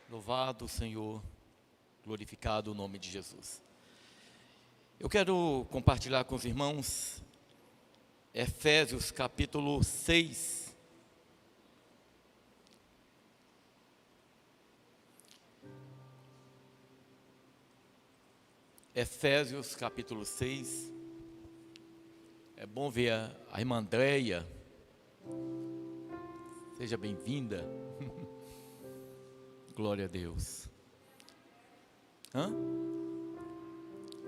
Louvado o Senhor, glorificado o nome de Jesus. Eu quero compartilhar com os irmãos Efésios capítulo 6. Efésios capítulo 6. É bom ver a irmã Andréia. Seja bem-vinda. Glória a Deus.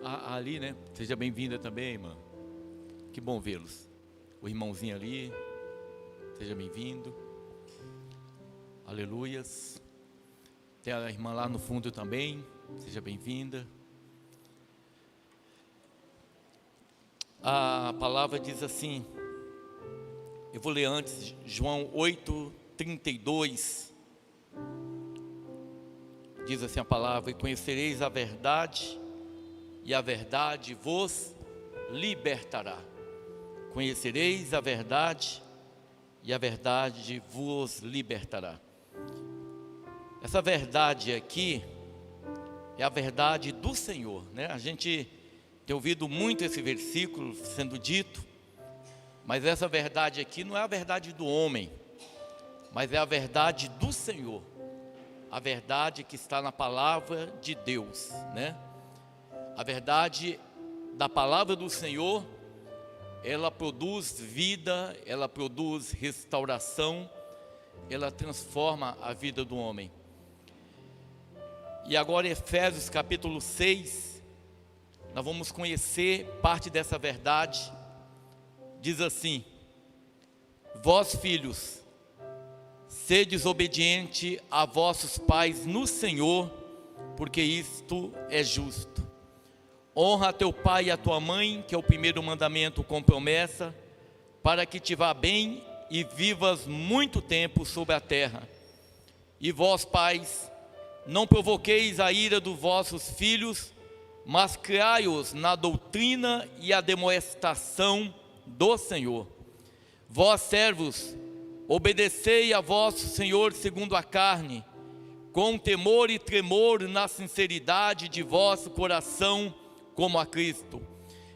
Ali, né? Seja bem-vinda também, irmã. Que bom vê-los. O irmãozinho ali, seja bem-vindo. Aleluias. Tem a irmã lá no fundo também, seja bem-vinda. A palavra diz assim, eu vou ler antes, João 8:32. Diz assim a palavra: e conhecereis a verdade, e a verdade vos libertará. Conhecereis a verdade, e a verdade vos libertará. Essa verdade aqui é a verdade do Senhor, né? A gente tem ouvido muito esse versículo sendo dito, mas essa verdade aqui não é a verdade do homem, mas é a verdade do Senhor. A verdade que está na palavra de Deus, né? A verdade da palavra do Senhor, ela produz vida, ela produz restauração, ela transforma a vida do homem. E agora Efésios capítulo 6, nós vamos conhecer parte dessa verdade. Diz assim: vós filhos, sedes obediente a vossos pais no Senhor, porque isto é justo. Honra a teu pai e a tua mãe, que é o primeiro mandamento com promessa, para que te vá bem e vivas muito tempo sobre a terra. E vós, pais, não provoqueis a ira dos vossos filhos, mas criai-os na doutrina e a demonstração do Senhor. Vós, servos, obedecei a vosso Senhor segundo a carne, com temor e tremor na sinceridade de vosso coração, como a Cristo,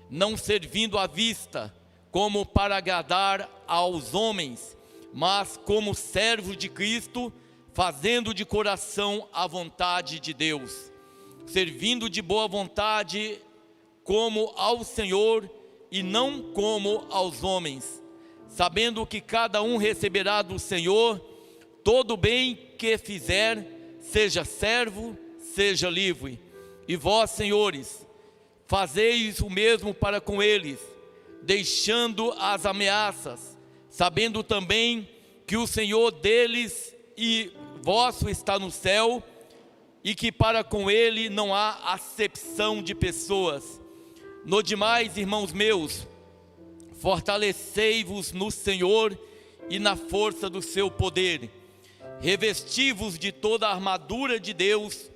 não servindo à vista, como para agradar aos homens, mas como servos de Cristo, fazendo de coração a vontade de Deus, servindo de boa vontade como ao Senhor e não como aos homens, sabendo que cada um receberá do Senhor todo o bem que fizer, seja servo, seja livre. E vós, senhores, fazeis o mesmo para com eles, deixando as ameaças, sabendo também que o Senhor deles e vosso está no céu, e que para com ele não há acepção de pessoas. No demais, irmãos meus, fortalecei-vos no Senhor e na força do seu poder. Revesti-vos de toda a armadura de Deus,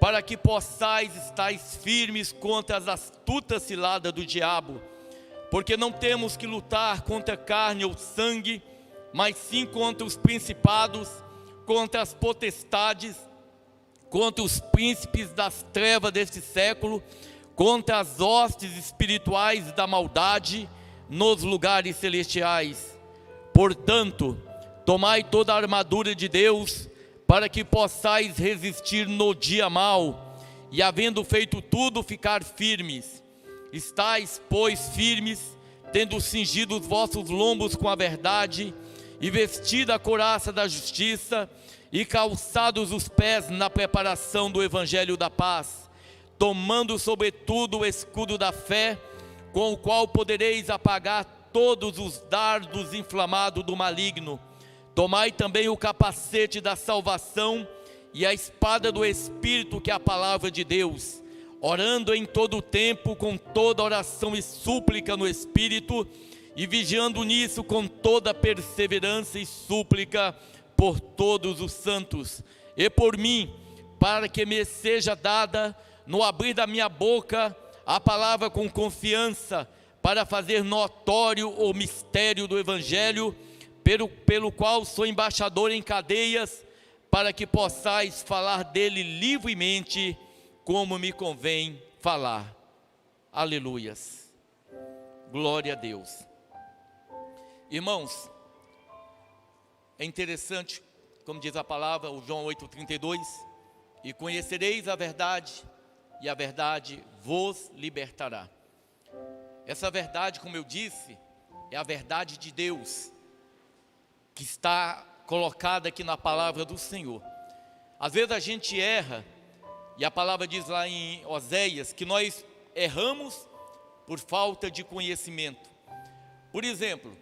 para que possais estar firmes contra as astutas ciladas do diabo. Porque não temos que lutar contra carne ou sangue, mas sim contra os principados, contra as potestades, contra os príncipes das trevas deste século, contra as hostes espirituais da maldade nos lugares celestiais. Portanto, tomai toda a armadura de Deus, para que possais resistir no dia mau, e havendo feito tudo, ficar firmes. Estais, pois, firmes, tendo cingido os vossos lombos com a verdade, e vestida a couraça da justiça, e calçados os pés na preparação do evangelho da paz, tomando sobretudo o escudo da fé, com o qual podereis apagar todos os dardos inflamados do maligno. Tomai também o capacete da salvação e a espada do Espírito, que é a palavra de Deus, orando em todo o tempo com toda oração e súplica no Espírito, e vigiando nisso com toda perseverança e súplica por todos os santos, e por mim, para que me seja dada, no abrir da minha boca, a palavra com confiança, para fazer notório o mistério do Evangelho, pelo qual sou embaixador em cadeias, para que possais falar dele livremente, como me convém falar. Aleluias. Glória a Deus. Irmãos, é interessante, como diz a palavra, o João 8,32, e conhecereis a verdade, e a verdade vos libertará. Essa verdade, como eu disse, é a verdade de Deus, que está colocada aqui na palavra do Senhor. Às vezes a gente erra, e a palavra diz lá em Oséias, que nós erramos por falta de conhecimento. Por exemplo,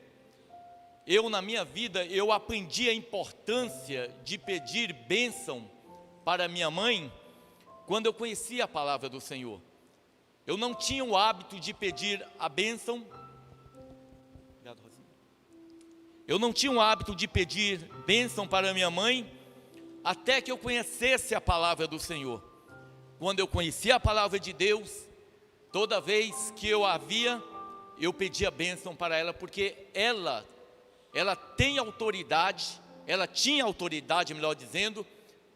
na minha vida, eu aprendi a importância de pedir bênção para minha mãe, quando eu conhecia a palavra do Senhor. Eu não tinha o hábito de pedir a bênção. Eu não tinha o hábito de pedir bênção para minha mãe, até que eu conhecesse a palavra do Senhor. Quando eu conhecia a palavra de Deus, toda vez que eu pedia bênção para ela, porque ela tem autoridade, ela tinha autoridade, melhor dizendo,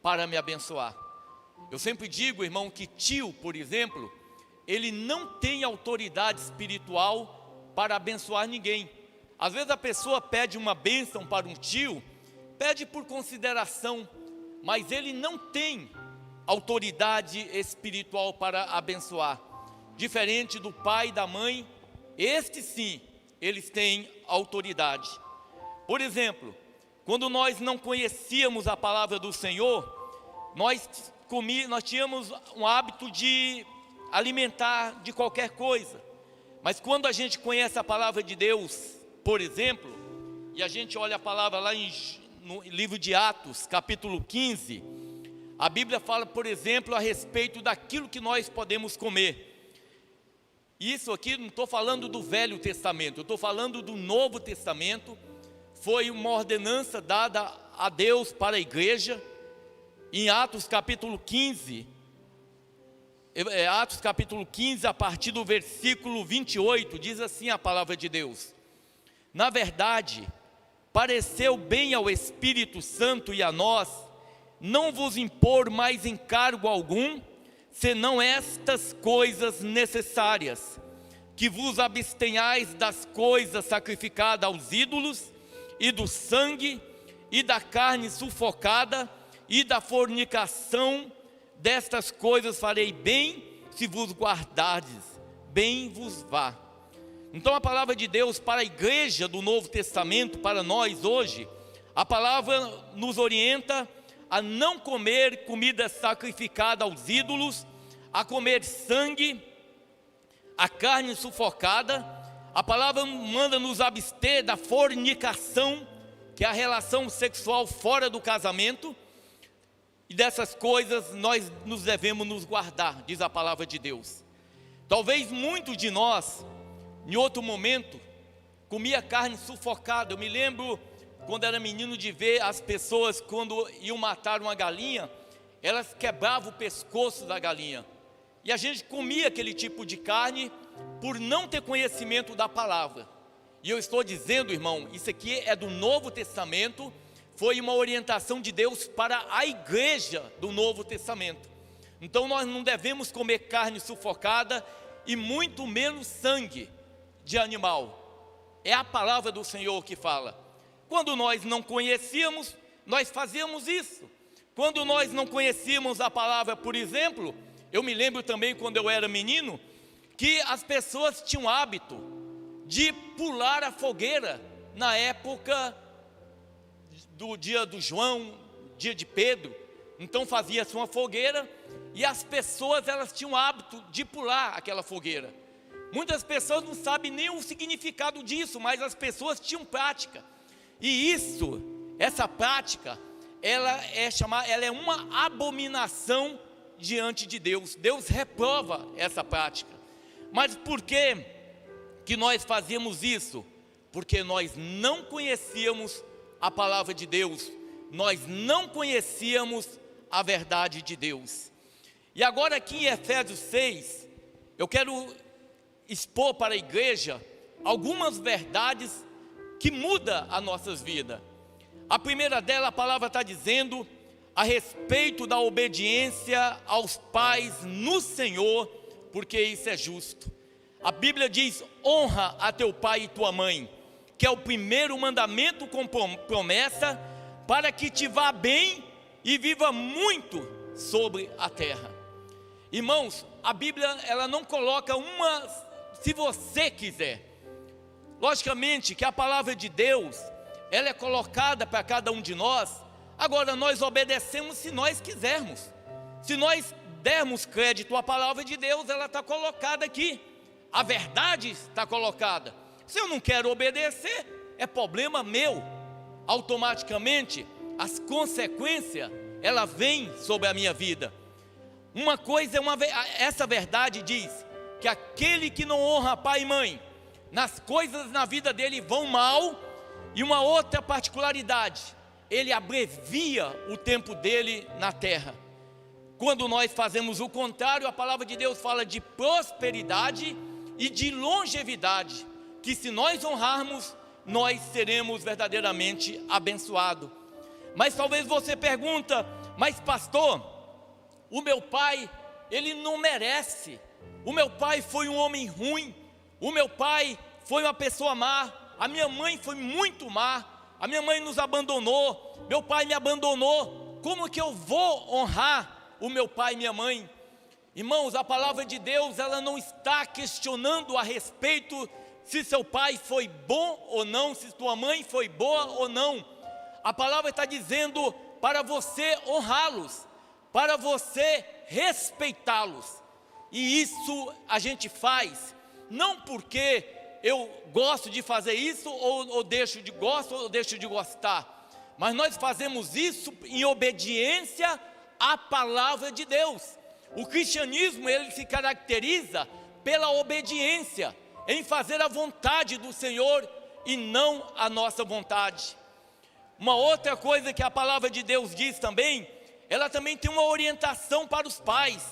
para me abençoar. Eu sempre digo, irmão, que tio, por exemplo, ele não tem autoridade espiritual para abençoar ninguém. Às vezes a pessoa pede uma bênção para um tio, pede por consideração, mas ele não tem autoridade espiritual para abençoar. Diferente do pai e da mãe, estes sim, eles têm autoridade. Por exemplo, quando nós não conhecíamos a palavra do Senhor, nós tínhamos um hábito de alimentar de qualquer coisa. Mas quando a gente conhece a palavra de Deus, por exemplo, e a gente olha a palavra lá no livro de Atos, capítulo 15, a Bíblia fala, por exemplo, a respeito daquilo que nós podemos comer. Isso aqui não estou falando do Velho Testamento, eu estou falando do Novo Testamento. Foi uma ordenança dada a Deus para a igreja. Em Atos capítulo 15, a partir do versículo 28, diz assim a palavra de Deus: na verdade, pareceu bem ao Espírito Santo e a nós, não vos impor mais encargo algum, senão estas coisas necessárias, que vos abstenhais das coisas sacrificadas aos ídolos, e do sangue, e da carne sufocada, e da fornicação. Destas coisas farei bem, se vos guardardes, bem vos vá. Então a palavra de Deus para a igreja do Novo Testamento, para nós hoje, a palavra nos orienta a não comer comida sacrificada aos ídolos, a comer sangue, a carne sufocada. A palavra manda nos abster da fornicação, que é a relação sexual fora do casamento, e dessas coisas nós nos devemos nos guardar, diz a palavra de Deus. Talvez muitos de nós, em outro momento, comia carne sufocada. Eu me lembro, quando era menino, de ver as pessoas, quando iam matar uma galinha, elas quebravam o pescoço da galinha, e a gente comia aquele tipo de carne, por não ter conhecimento da palavra. E eu estou dizendo, irmão, isso aqui é do Novo Testamento, foi uma orientação de Deus para a igreja do Novo Testamento. Então nós não devemos comer carne sufocada, e muito menos sangue de animal. É a palavra do Senhor que fala. Quando nós não conhecíamos, nós fazíamos isso. Quando nós não conhecíamos a palavra, por exemplo, eu me lembro também, quando eu era menino, que as pessoas tinham hábito de pular a fogueira na época do dia do João, dia de Pedro. Então fazia-se uma fogueira, e as pessoas, elas tinham hábito de pular aquela fogueira. Muitas pessoas não sabem nem o significado disso, mas as pessoas tinham prática. E essa prática, ela é uma abominação diante de Deus. Deus reprova essa prática. Mas por que nós fazíamos isso? Porque nós não conhecíamos a palavra de Deus, nós não conhecíamos a verdade de Deus. E agora aqui em Efésios 6, eu quero expor para a igreja algumas verdades que mudam as nossas vidas. A primeira dela, a palavra está dizendo a respeito da obediência aos pais no Senhor, porque isso é justo. A Bíblia diz: honra a teu pai e tua mãe, que é o primeiro mandamento com promessa, para que te vá bem e viva muito sobre a terra. Irmãos, a Bíblia ela não coloca uma, se você quiser. Logicamente que a palavra de Deus, ela é colocada para cada um de nós. Agora nós obedecemos se nós quisermos. Se nós dermos crédito à palavra de Deus, ela está colocada aqui. A verdade está colocada. Se eu não quero obedecer, é problema meu. Automaticamente, as consequências, ela vem sobre a minha vida. Uma coisa, essa verdade diz que aquele que não honra pai e mãe, nas coisas na vida dele vão mal. E uma outra particularidade, ele abrevia o tempo dele na terra. Quando nós fazemos o contrário, a palavra de Deus fala de prosperidade e de longevidade, que se nós honrarmos, nós seremos verdadeiramente abençoados. Mas talvez você pergunta: mas pastor, o meu pai, ele não merece. O meu pai foi um homem ruim, o meu pai foi uma pessoa má, a minha mãe foi muito má, a minha mãe nos abandonou, meu pai me abandonou. Como que eu vou honrar o meu pai e minha mãe? Irmãos, a palavra de Deus, ela não está questionando a respeito se seu pai foi bom ou não, se sua mãe foi boa ou não. A palavra está dizendo para você honrá-los, para você respeitá-los. E isso a gente faz, não porque eu gosto de fazer isso, ou deixo de gostar, mas nós fazemos isso em obediência à palavra de Deus. O cristianismo, ele se caracteriza pela obediência, em fazer a vontade do Senhor e não a nossa vontade. Uma outra coisa que a palavra de Deus diz também, ela também tem uma orientação para os pais,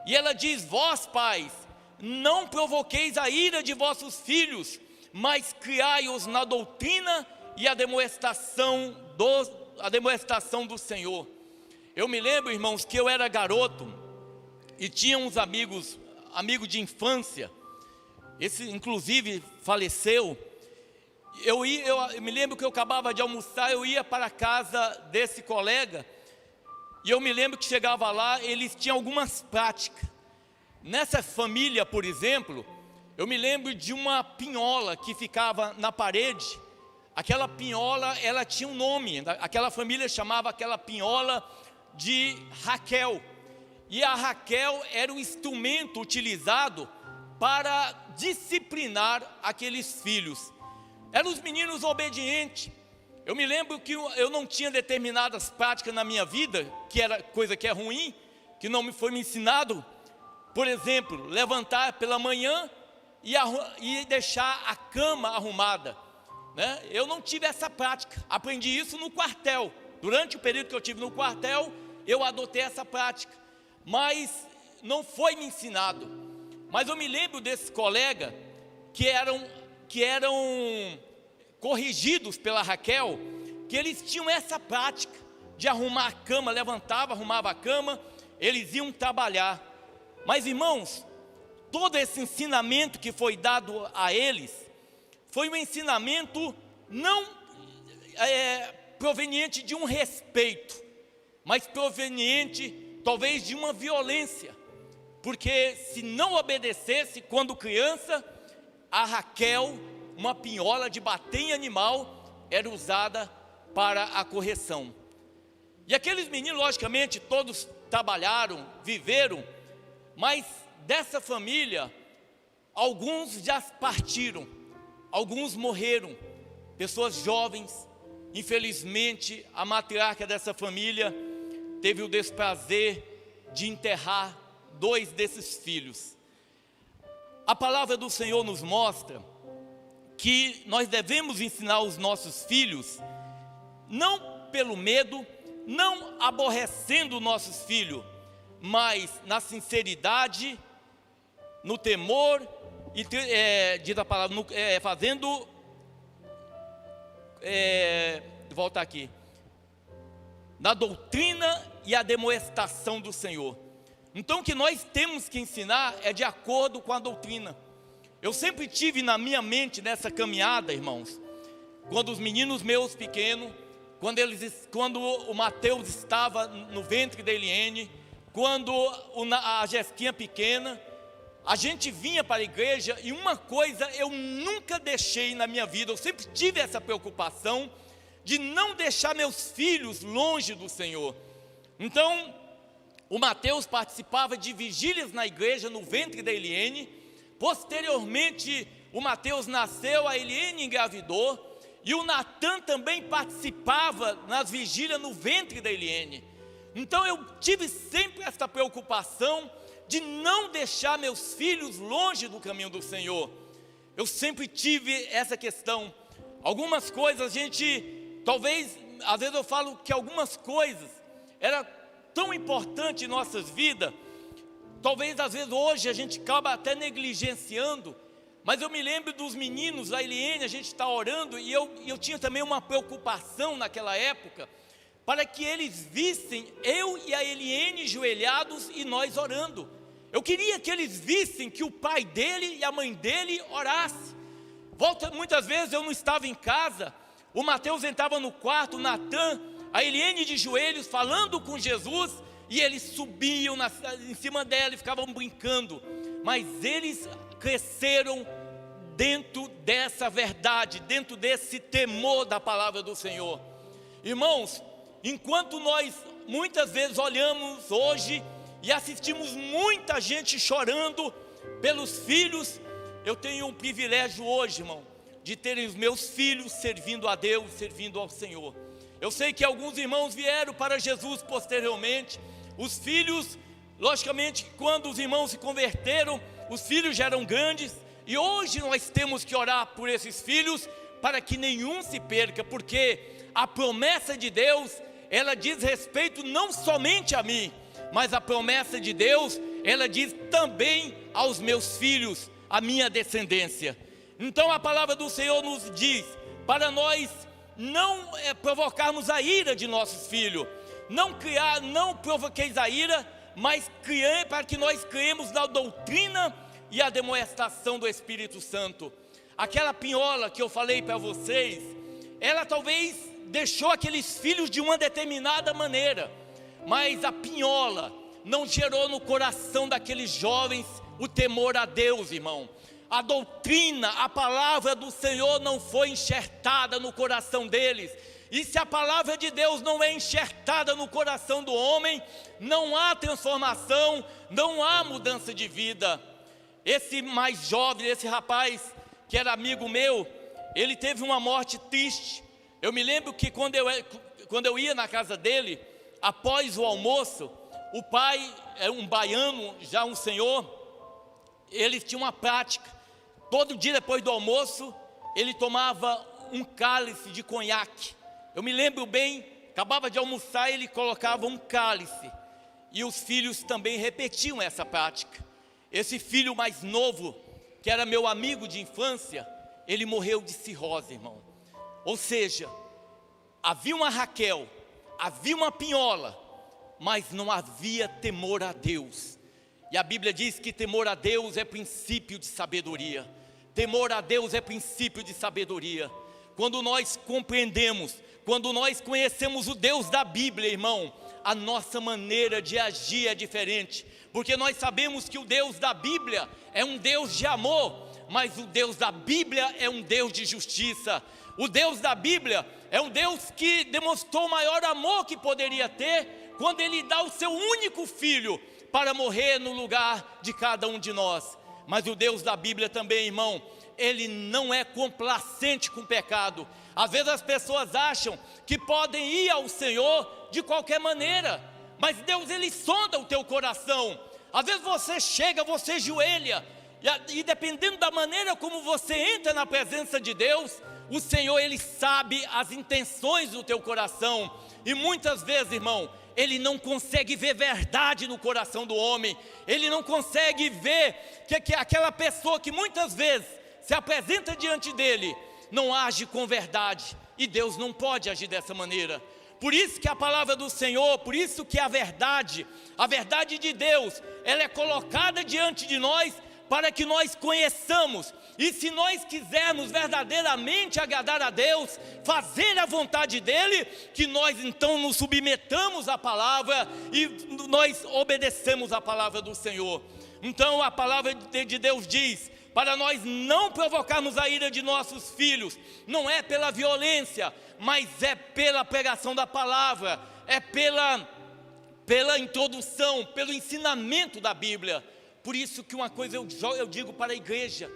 e ela diz: vós pais, não provoqueis a ira de vossos filhos, mas criai-os na doutrina e a demonstração do Senhor. Eu me lembro, irmãos, que eu era garoto e tinha uns amigos de infância. Esse inclusive faleceu. Eu me lembro que eu acabava de almoçar, eu ia para a casa desse colega, e eu me lembro que chegava lá, eles tinham algumas práticas. Nessa família, por exemplo, eu me lembro de uma pinhola que ficava na parede. Aquela pinhola, ela tinha um nome, aquela família chamava aquela pinhola de Raquel. E a Raquel era o instrumento utilizado para disciplinar aqueles filhos. Eram os meninos obedientes. Eu me lembro que eu não tinha determinadas práticas na minha vida, que era coisa que é ruim, que não me foi me ensinado. Por exemplo, levantar pela manhã e deixar a cama arrumada, né? Eu não tive essa prática, aprendi isso no quartel. Durante o período que eu tive no quartel, eu adotei essa prática, mas não foi me ensinado. Mas eu me lembro desses colegas que eram corrigidos pela Raquel, que eles tinham essa prática de arrumar a cama, arrumava a cama, eles iam trabalhar. Mas irmãos, todo esse ensinamento que foi dado a eles, foi um ensinamento não proveniente de um respeito, mas proveniente talvez de uma violência, porque se não obedecesse quando criança, a Raquel, uma pinhola de bater em animal, era usada para a correção. E aqueles meninos, logicamente, todos trabalharam, viveram, mas dessa família, alguns já partiram, alguns morreram, pessoas jovens. Infelizmente, a matriarca dessa família teve o desprazer de enterrar 2 desses filhos. A palavra do Senhor nos mostra que nós devemos ensinar os nossos filhos, não pelo medo, não aborrecendo nossos filhos, mas na sinceridade, no temor, e diz a palavra, volta aqui, na doutrina e a demonstração do Senhor. Então o que nós temos que ensinar é de acordo com a doutrina. Eu sempre tive na minha mente nessa caminhada, irmãos, quando os meninos meus pequenos, quando o Mateus estava no ventre da Eliene, quando a Jesquinha pequena, a gente vinha para a igreja, e uma coisa eu nunca deixei na minha vida, eu sempre tive essa preocupação de não deixar meus filhos longe do Senhor. Então, o Mateus participava de vigílias na igreja no ventre da Eliene. Posteriormente, o Mateus nasceu, a Eliene engravidou, e o Natan também participava nas vigílias no ventre da Eliene. Então eu tive sempre essa preocupação de não deixar meus filhos longe do caminho do Senhor. Eu sempre tive essa questão. Algumas coisas a gente, talvez, às vezes eu falo que algumas coisas era tão importante em nossas vidas, talvez às vezes hoje a gente acaba até negligenciando. Mas eu me lembro dos meninos, a Eliene, a gente está orando, e eu tinha também uma preocupação naquela época, para que eles vissem eu e a Eliene joelhados e nós orando. Eu queria que eles vissem que o pai dele e a mãe dele orassem. Muitas vezes eu não estava em casa, o Mateus entrava no quarto, o Natan, a Eliene de joelhos falando com Jesus, e eles subiam em cima dela e ficavam brincando. Mas eles cresceram dentro dessa verdade, dentro desse temor da palavra do Senhor. Irmãos, enquanto nós muitas vezes olhamos hoje e assistimos muita gente chorando pelos filhos, eu tenho um privilégio hoje, irmão, de ter os meus filhos servindo a Deus, servindo ao Senhor. Eu sei que alguns irmãos vieram para Jesus posteriormente. Os filhos, logicamente, quando os irmãos se converteram, os filhos já eram grandes, e hoje nós temos que orar por esses filhos, para que nenhum se perca, porque a promessa de Deus, ela diz respeito não somente a mim, mas a promessa de Deus, ela diz também aos meus filhos, a minha descendência. Então a palavra do Senhor nos diz, para nós não provocarmos a ira de nossos filhos, não provoqueis a ira, mas para que nós criemos na doutrina e a demonstração do Espírito Santo. Aquela pinhola que eu falei para vocês, ela talvez deixou aqueles filhos de uma determinada maneira, mas a pinhola não gerou no coração daqueles jovens o temor a Deus, irmão. A doutrina, a palavra do Senhor não foi enxertada no coração deles. E se a palavra de Deus não é enxertada no coração do homem, não há transformação, não há mudança de vida. Esse mais jovem, esse rapaz que era amigo meu, ele teve uma morte triste. Eu me lembro que quando eu ia na casa dele, após o almoço, o pai, era um baiano, já um senhor, ele tinha uma prática. Todo dia depois do almoço, ele tomava um cálice de conhaque. Eu me lembro bem, acabava de almoçar, ele colocava um cálice. E os filhos também repetiam essa prática. Esse filho mais novo, que era meu amigo de infância, ele morreu de cirrose, irmão. Ou seja, havia uma Raquel, havia uma pinhola, mas não havia temor a Deus. E a Bíblia diz que temor a Deus é princípio de sabedoria. Temor a Deus é princípio de sabedoria. Quando nós compreendemos, quando nós conhecemos o Deus da Bíblia, irmão, a nossa maneira de agir é diferente. Porque nós sabemos que o Deus da Bíblia é um Deus de amor, mas o Deus da Bíblia é um Deus de justiça. O Deus da Bíblia é um Deus que demonstrou o maior amor que poderia ter, quando Ele dá o seu único filho para morrer no lugar de cada um de nós. Mas o Deus da Bíblia também, irmão, Ele não é complacente com o pecado. Às vezes as pessoas acham que podem ir ao Senhor de qualquer maneira, mas Deus, Ele sonda o teu coração. Às vezes você chega, você ajoelha, e dependendo da maneira como você entra na presença de Deus, o Senhor, Ele sabe as intenções do teu coração. E muitas vezes, irmão, Ele não consegue ver verdade no coração do homem. Ele não consegue ver que aquela pessoa que muitas vezes se apresenta diante dele não age com verdade. E Deus não pode agir dessa maneira, Por isso que a palavra do Senhor, por isso que a verdade de Deus, ela é colocada diante de nós, para que nós conheçamos. E se nós quisermos verdadeiramente agradar a Deus, fazer a vontade dEle, que nós então nos submetamos à palavra, e nós obedecemos a palavra do Senhor. Então a palavra de Deus diz, para nós não provocarmos a ira de nossos filhos, não é pela violência, mas é pela pregação da palavra, é pela introdução, pelo ensinamento da Bíblia. Por isso que uma coisa eu digo para a igreja,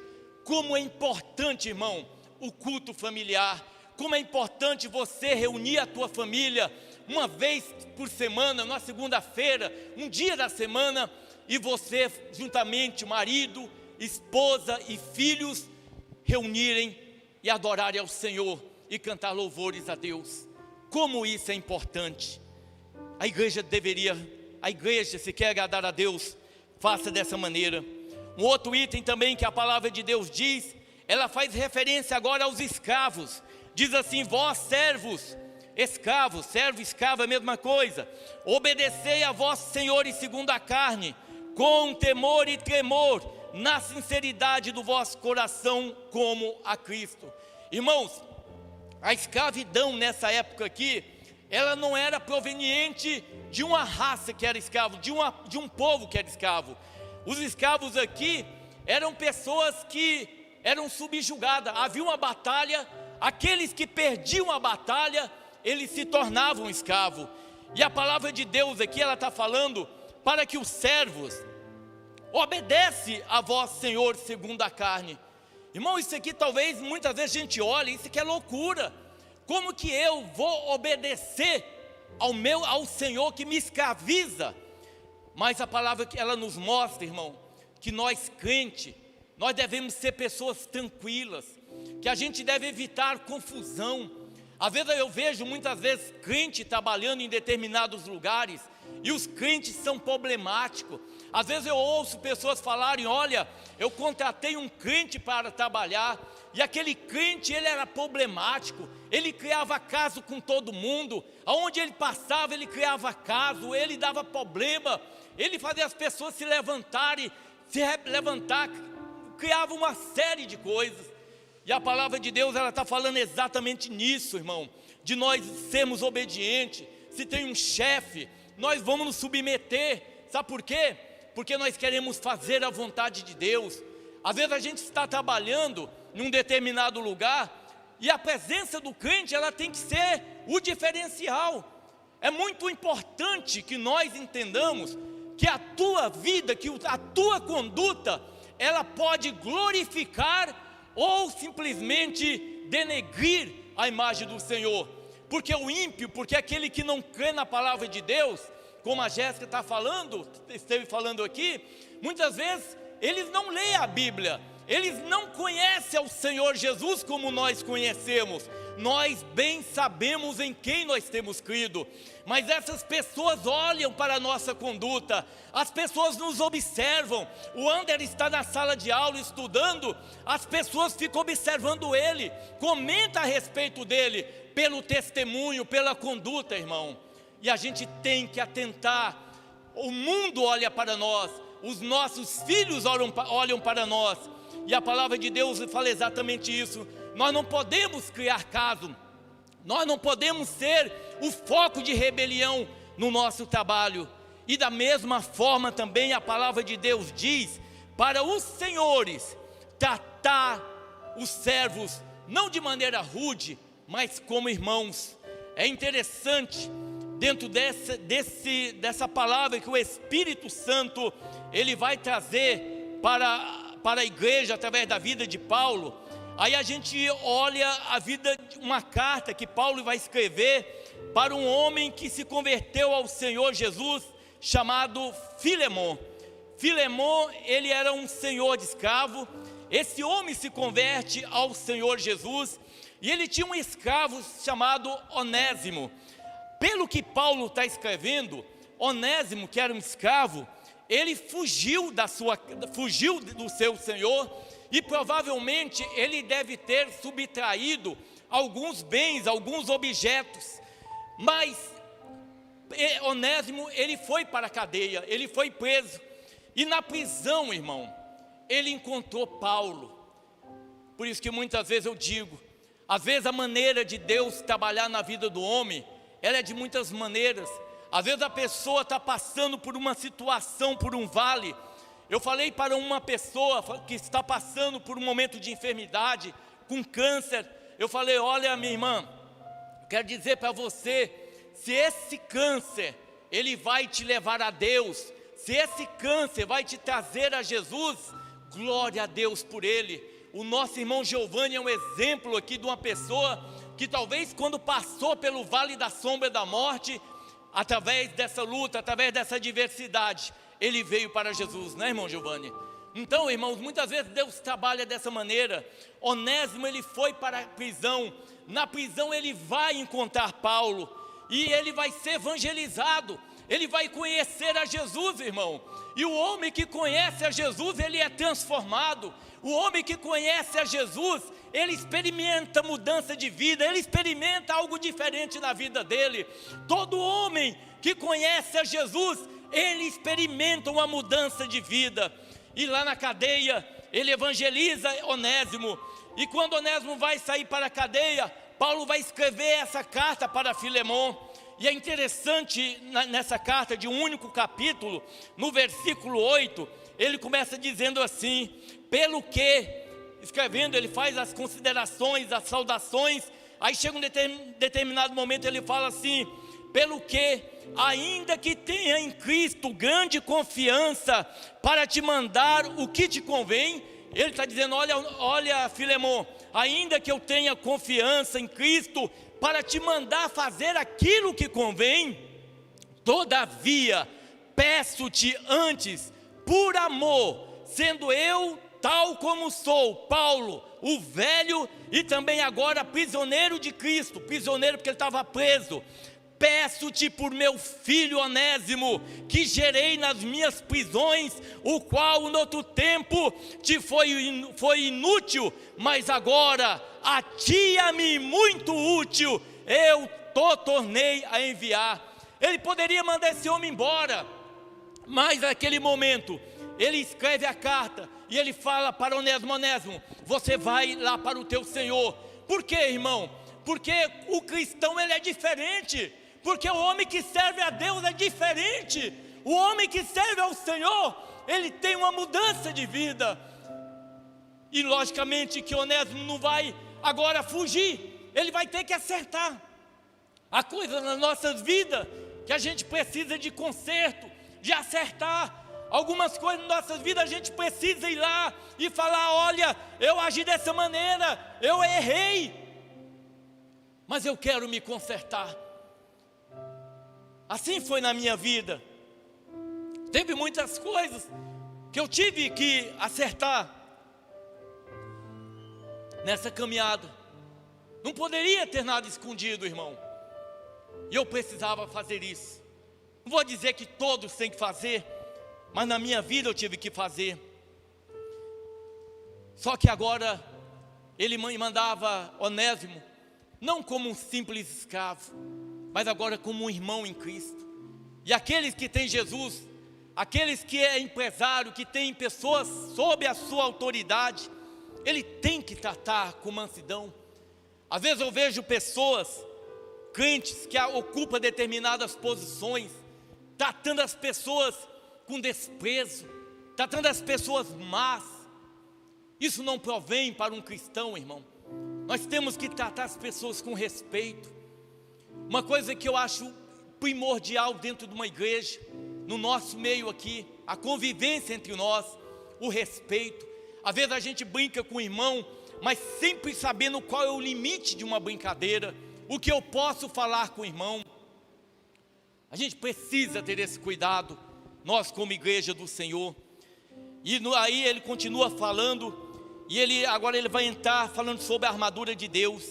como é importante, irmão, o culto familiar, como é importante você reunir a tua família, uma vez por semana, na segunda-feira, um dia da semana, e você juntamente, marido, esposa e filhos, reunirem e adorarem ao Senhor, e cantar louvores a Deus. Como isso é importante. A igreja, se quer agradar a Deus, faça dessa maneira. Um outro item também que a palavra de Deus diz, ela faz referência agora aos escravos. Diz assim, vós servos, escravos, servo, escravo é a mesma coisa. Obedecei a vossos senhores segundo a carne, com temor e tremor, na sinceridade do vosso coração, como a Cristo. Irmãos, a escravidão nessa época aqui, ela não era proveniente de uma raça que era escravo, de um povo que era escravo. Os escravos aqui eram pessoas que eram subjugadas. Havia uma batalha, aqueles que perdiam a batalha, eles se tornavam escravos. E a palavra de Deus aqui, ela está falando para que os servos obedecem a vosso Senhor segundo a carne. Irmão, isso aqui talvez muitas vezes a gente olha, isso aqui é loucura. Como que eu vou obedecer ao Senhor que me escraviza? Mas a palavra que ela nos mostra, irmão, que nós crentes, nós devemos ser pessoas tranquilas, que a gente deve evitar confusão. Às vezes eu vejo muitas vezes crente trabalhando em determinados lugares, e os crentes são problemáticos. Às vezes eu ouço pessoas falarem, olha, eu contratei um crente para trabalhar, e aquele crente, ele era problemático, ele criava caso com todo mundo, aonde ele passava ele criava caso, ele dava problema, ele fazia as pessoas se levantar, criava uma série de coisas. E a palavra de Deus, ela está falando exatamente nisso, irmão, de nós sermos obedientes. Se tem um chefe, nós vamos nos submeter. Sabe por quê? Porque nós queremos fazer a vontade de Deus. Às vezes a gente está trabalhando em um determinado lugar, e a presença do crente, ela tem que ser o diferencial. É muito importante que nós entendamos que a tua vida, que a tua conduta, ela pode glorificar ou simplesmente denegrir a imagem do Senhor. Porque o ímpio, porque aquele que não crê na palavra de Deus, como a Jéssica esteve falando aqui, muitas vezes eles não leem a Bíblia, eles não conhecem ao Senhor Jesus como nós conhecemos. Nós bem sabemos em quem nós temos crido, mas essas pessoas olham para a nossa conduta, as pessoas nos observam. O Ander está na sala de aula estudando, as pessoas ficam observando ele, comenta a respeito dele, pelo testemunho, pela conduta, irmão. E a gente tem que atentar. O mundo olha para nós, os nossos filhos olham para nós, e a palavra de Deus fala exatamente isso. Nós não podemos criar caso, nós não podemos ser o foco de rebelião no nosso trabalho. E da mesma forma também a palavra de Deus diz para os senhores tratar os servos não de maneira rude, mas como irmãos. É interessante, dentro dessa palavra que o Espírito Santo ele vai trazer para a igreja através da vida de Paulo. Aí a gente olha a vida, uma carta que Paulo vai escrever para um homem que se converteu ao Senhor Jesus, chamado Filemon. Filemon, ele era um senhor de escravo. Esse homem se converte ao Senhor Jesus, e ele tinha um escravo chamado Onésimo. Pelo que Paulo está escrevendo, Onésimo, que era um escravo, ele fugiu do seu senhor, e provavelmente ele deve ter subtraído alguns bens, alguns objetos. Mas Onésimo, ele foi para a cadeia, ele foi preso. E na prisão, irmão, ele encontrou Paulo. Por isso que muitas vezes eu digo, às vezes a maneira de Deus trabalhar na vida do homem, ela é de muitas maneiras. Às vezes a pessoa está passando por uma situação, por um vale. Eu falei para uma pessoa que está passando por um momento de enfermidade, com câncer. Eu falei, olha minha irmã, quero dizer para você, se esse câncer, ele vai te levar a Deus, se esse câncer vai te trazer a Jesus, glória a Deus por ele. O nosso irmão Giovanni é um exemplo aqui de uma pessoa que talvez quando passou pelo vale da sombra da morte, através dessa luta, através dessa adversidade, ele veio para Jesus, né, irmão Giovanni? Então, irmãos, muitas vezes Deus trabalha dessa maneira. Onésimo, ele foi para a prisão. Na prisão ele vai encontrar Paulo e ele vai ser evangelizado. Ele vai conhecer a Jesus, irmão. E o homem que conhece a Jesus, ele é transformado. O homem que conhece a Jesus, ele experimenta mudança de vida, ele experimenta algo diferente na vida dele. Todo homem que conhece a Jesus, ele experimenta uma mudança de vida. E lá na cadeia, ele evangeliza Onésimo. E quando Onésimo vai sair para a cadeia, Paulo vai escrever essa carta para Filemon. E é interessante nessa carta de um único capítulo, no versículo 8, ele começa dizendo assim: pelo que, escrevendo, ele faz as considerações, as saudações. Aí chega um determinado momento, ele fala assim: pelo que, ainda que tenha em Cristo grande confiança para te mandar o que te convém. Ele está dizendo, olha Filemon, ainda que eu tenha confiança em Cristo para te mandar fazer aquilo que convém, todavia peço-te antes, por amor, sendo eu tal como sou, Paulo, o velho e também agora prisioneiro de Cristo, prisioneiro porque ele estava preso, peço-te por meu filho Onésimo, que gerei nas minhas prisões, o qual no outro tempo te foi inútil, mas agora a ti a mim muito útil, eu te tornei a enviar. Ele poderia mandar esse homem embora, mas naquele momento, ele escreve a carta, e ele fala para Onésimo: Onésimo, você vai lá para o teu Senhor. Por quê, irmão? Porque o cristão, ele é diferente. Porque o homem que serve a Deus é diferente. O homem que serve ao Senhor, ele tem uma mudança de vida. E logicamente que Onésimo não vai agora fugir, ele vai ter que acertar. Há coisas nas nossas vidas que a gente precisa de conserto, de acertar. Algumas coisas nas nossas vidas a gente precisa ir lá e falar: olha, eu agi dessa maneira, eu errei, mas eu quero me consertar. Assim foi na minha vida. Teve muitas coisas que eu tive que acertar nessa caminhada. Não poderia ter nada escondido, irmão. E eu precisava fazer isso. Não vou dizer que todos têm que fazer, mas na minha vida eu tive que fazer. Só que agora ele mandava Onésimo não como um simples escravo, mas agora como um irmão em Cristo. E aqueles que têm Jesus, aqueles que é empresário, que tem pessoas sob a sua autoridade, ele tem que tratar com mansidão. Às vezes eu vejo pessoas, crentes, que ocupam determinadas posições, tratando as pessoas com desprezo, tratando as pessoas más. Isso não provém para um cristão, irmão. Nós temos que tratar as pessoas com respeito. Uma coisa que eu acho primordial dentro de uma igreja, no nosso meio aqui, a convivência entre nós, o respeito. Às vezes a gente brinca com o irmão, mas sempre sabendo qual é o limite de uma brincadeira, o que eu posso falar com o irmão. A gente precisa ter esse cuidado, nós como igreja do Senhor. E aí ele continua falando, e agora ele vai entrar falando sobre a armadura de Deus.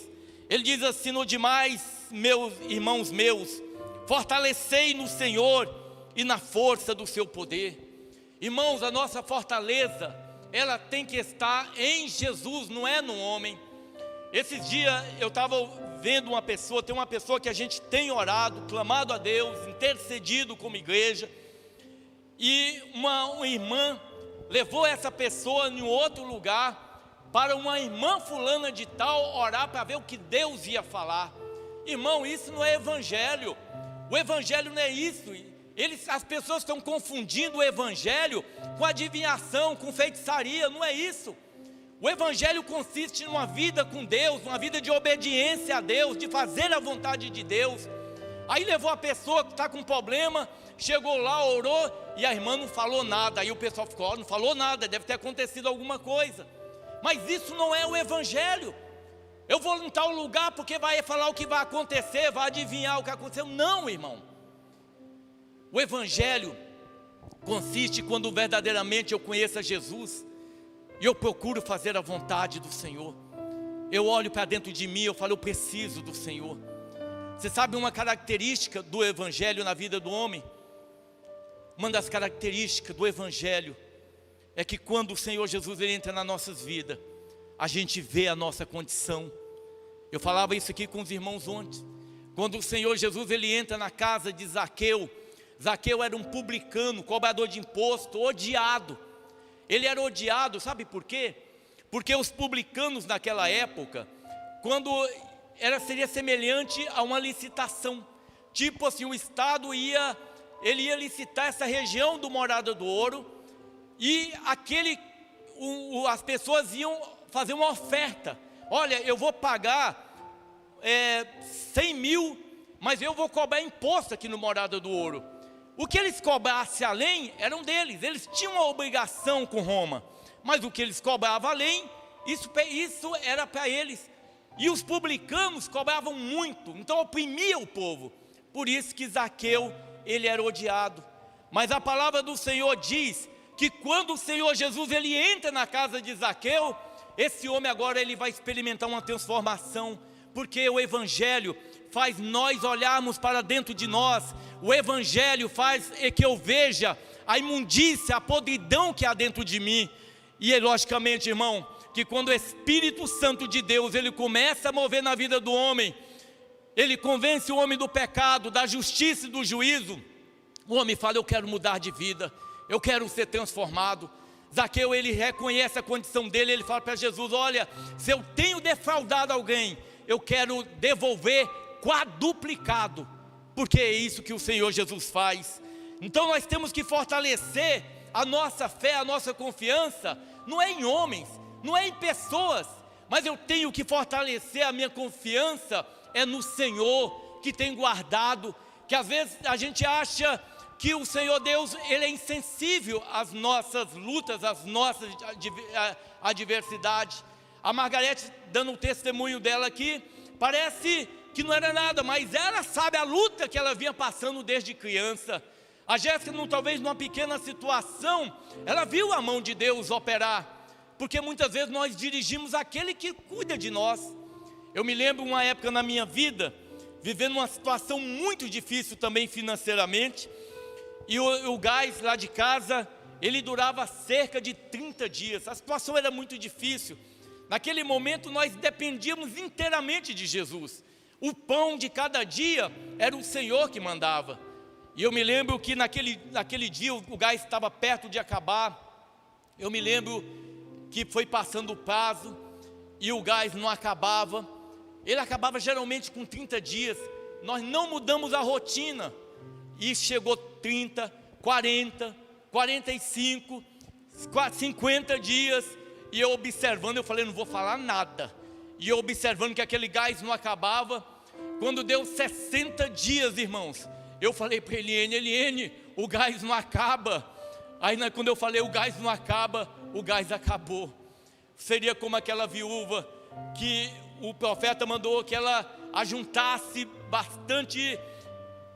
Ele diz assim: no demais, meus irmãos meus, fortalecei no Senhor e na força do seu poder. Irmãos, a nossa fortaleza, ela tem que estar em Jesus, não é no homem. Esses dias eu estava vendo uma pessoa, tem uma pessoa que a gente tem orado, clamado a Deus, intercedido como igreja, e uma irmã levou essa pessoa em outro lugar, para uma irmã fulana de tal orar para ver o que Deus ia falar. Irmão, isso não é evangelho. O evangelho não é isso. As pessoas estão confundindo o evangelho com adivinhação, com feitiçaria. Não é isso. O evangelho consiste numa vida com Deus, uma vida de obediência a Deus, de fazer a vontade de Deus. Aí levou a pessoa que está com problema, chegou lá, orou, e a irmã não falou nada. Aí o pessoal ficou, não falou nada, deve ter acontecido alguma coisa. Mas isso não é o evangelho. Eu vou em tal lugar porque vai falar o que vai acontecer, vai adivinhar o que aconteceu. Não, irmão. O evangelho consiste quando verdadeiramente eu conheço a Jesus e eu procuro fazer a vontade do Senhor. Eu olho para dentro de mim, eu falo, eu preciso do Senhor. Você sabe uma característica do evangelho na vida do homem? Uma das características do evangelho é que quando o Senhor Jesus ele entra nas nossas vidas, a gente vê a nossa condição. Eu falava isso aqui com os irmãos ontem. Quando o Senhor Jesus ele entra na casa de Zaqueu, Zaqueu era um publicano, cobrador de imposto, odiado. Ele era odiado, sabe por quê? Porque os publicanos naquela época, seria semelhante a uma licitação. Tipo assim, o Estado ia licitar essa região do Morada do Ouro, e as pessoas iam fazer uma oferta. Olha, eu vou pagar 100 mil, mas eu vou cobrar imposto aqui no Morada do Ouro. O que eles cobrassem além, eram deles. Eles tinham uma obrigação com Roma, mas o que eles cobravam além, isso era para eles. E os publicanos cobravam muito, então oprimia o povo. Por isso que Zaqueu, ele era odiado. Mas a palavra do Senhor diz que quando o Senhor Jesus ele entra na casa de Zaqueu, esse homem agora ele vai experimentar uma transformação, porque o evangelho faz nós olharmos para dentro de nós. O evangelho faz que eu veja a imundícia, a podridão que há dentro de mim. E logicamente, irmão, que quando o Espírito Santo de Deus ele começa a mover na vida do homem, ele convence o homem do pecado, da justiça e do juízo. O homem fala, eu quero mudar de vida, eu quero ser transformado. Zaqueu ele reconhece a condição dele, ele fala para Jesus, olha, se eu tenho defraudado alguém, eu quero devolver quadruplicado, porque é isso que o Senhor Jesus faz. Então nós temos que fortalecer a nossa fé, a nossa confiança, não é em homens, não é em pessoas, mas eu tenho que fortalecer a minha confiança, é no Senhor que tem guardado, que às vezes a gente acha que o Senhor Deus, ele é insensível às nossas lutas, às nossas adversidades. A Margarete, dando o testemunho dela aqui, parece que não era nada, mas ela sabe a luta que ela vinha passando desde criança. A Jéssica, talvez numa pequena situação, ela viu a mão de Deus operar, porque muitas vezes nós dirigimos aquele que cuida de nós. Eu me lembro uma época na minha vida, vivendo uma situação muito difícil também financeiramente, e o gás lá de casa, ele durava cerca de 30 dias, a situação era muito difícil. Naquele momento nós dependíamos inteiramente de Jesus, o pão de cada dia era o Senhor que mandava. E eu me lembro que naquele dia o gás estava perto de acabar, eu me lembro que foi passando o prazo, e o gás não acabava, ele acabava geralmente com 30 dias, nós não mudamos a rotina, e chegou 30, 40, 45, 50 dias, e eu observando, eu falei, não vou falar nada, e eu observando que aquele gás não acabava. Quando deu 60 dias, irmãos, eu falei para Eliene, o gás não acaba. Aí quando eu falei, o gás não acaba, o gás acabou. Seria como aquela viúva, que o profeta mandou que ela ajuntasse bastante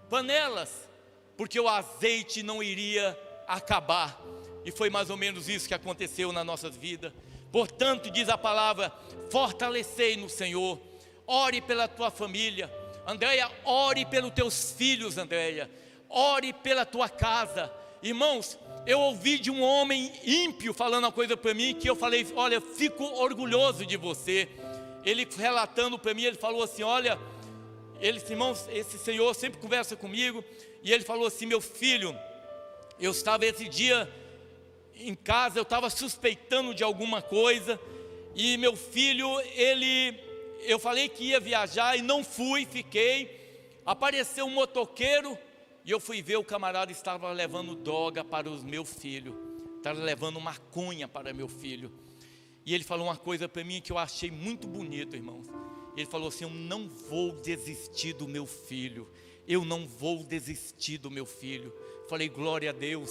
panelas, porque o azeite não iria acabar. E foi mais ou menos isso que aconteceu nas nossas vidas. Portanto, diz a palavra, fortalecei no Senhor. Ore pela tua família, Andréia, ore pelos teus filhos, Andréia, ore pela tua casa. Irmãos, eu ouvi de um homem ímpio falando uma coisa para mim, que eu falei, olha, fico orgulhoso de você. ele relatando para mim, ele falou assim: olha, irmãos, esse senhor sempre conversa comigo, e ele falou assim: meu filho, eu estava esse dia em casa, eu estava suspeitando de alguma coisa, e meu filho, eu falei que ia viajar e não fui, fiquei, apareceu um motoqueiro, e eu fui ver, o camarada estava levando droga para o meu filho, estava levando maconha para meu filho. E ele falou uma coisa para mim que eu achei muito bonito, irmãos. Ele falou assim: eu não vou desistir do meu filho, eu não vou desistir do meu filho. Falei: glória a Deus,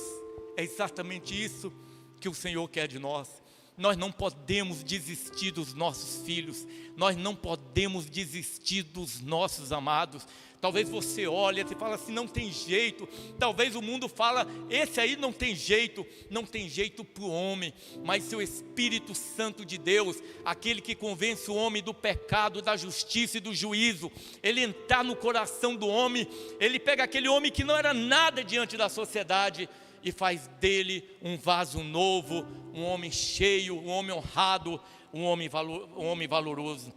é exatamente isso que o Senhor quer de nós. Nós não podemos desistir dos nossos filhos, nós não podemos desistir dos nossos amados. Talvez você olhe e fala assim: não tem jeito. Talvez o mundo fala: esse aí não tem jeito. Não tem jeito para o homem. Mas se o Espírito Santo de Deus, aquele que convence o homem do pecado, da justiça e do juízo, ele entrar no coração do homem, ele pega aquele homem que não era nada diante da sociedade e faz dele um vaso novo, um homem cheio, um homem honrado, um homem valoroso.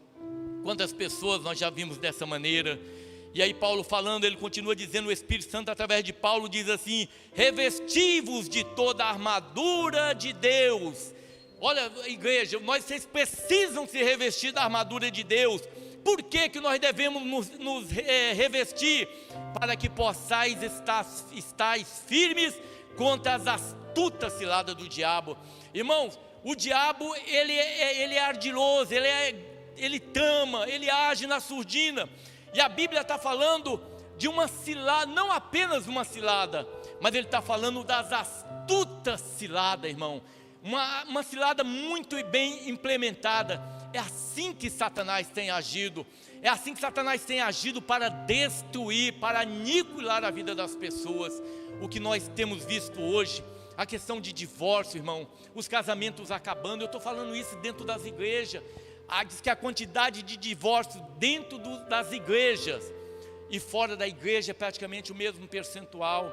Quantas pessoas nós já vimos dessa maneira? E aí Paulo falando, ele continua dizendo, o Espírito Santo através de Paulo diz assim: revesti-vos de toda a armadura de Deus. Olha, igreja, vocês precisam se revestir da armadura de Deus. Por que nós devemos nos revestir? Para que possais estar firmes contra as astutas ciladas do diabo. Irmãos, o diabo ele é ardiloso, ele trama, ele age na surdina. E a Bíblia está falando de uma cilada, não apenas uma cilada, mas ele está falando das astutas ciladas, irmão. Uma cilada muito bem implementada. É assim que Satanás tem agido. É assim que Satanás tem agido para destruir, para aniquilar a vida das pessoas. O que nós temos visto hoje, a questão de divórcio, irmão, os casamentos acabando. Eu estou falando isso dentro das igrejas. Diz que a quantidade de divórcios dentro das igrejas e fora da igreja é praticamente o mesmo percentual.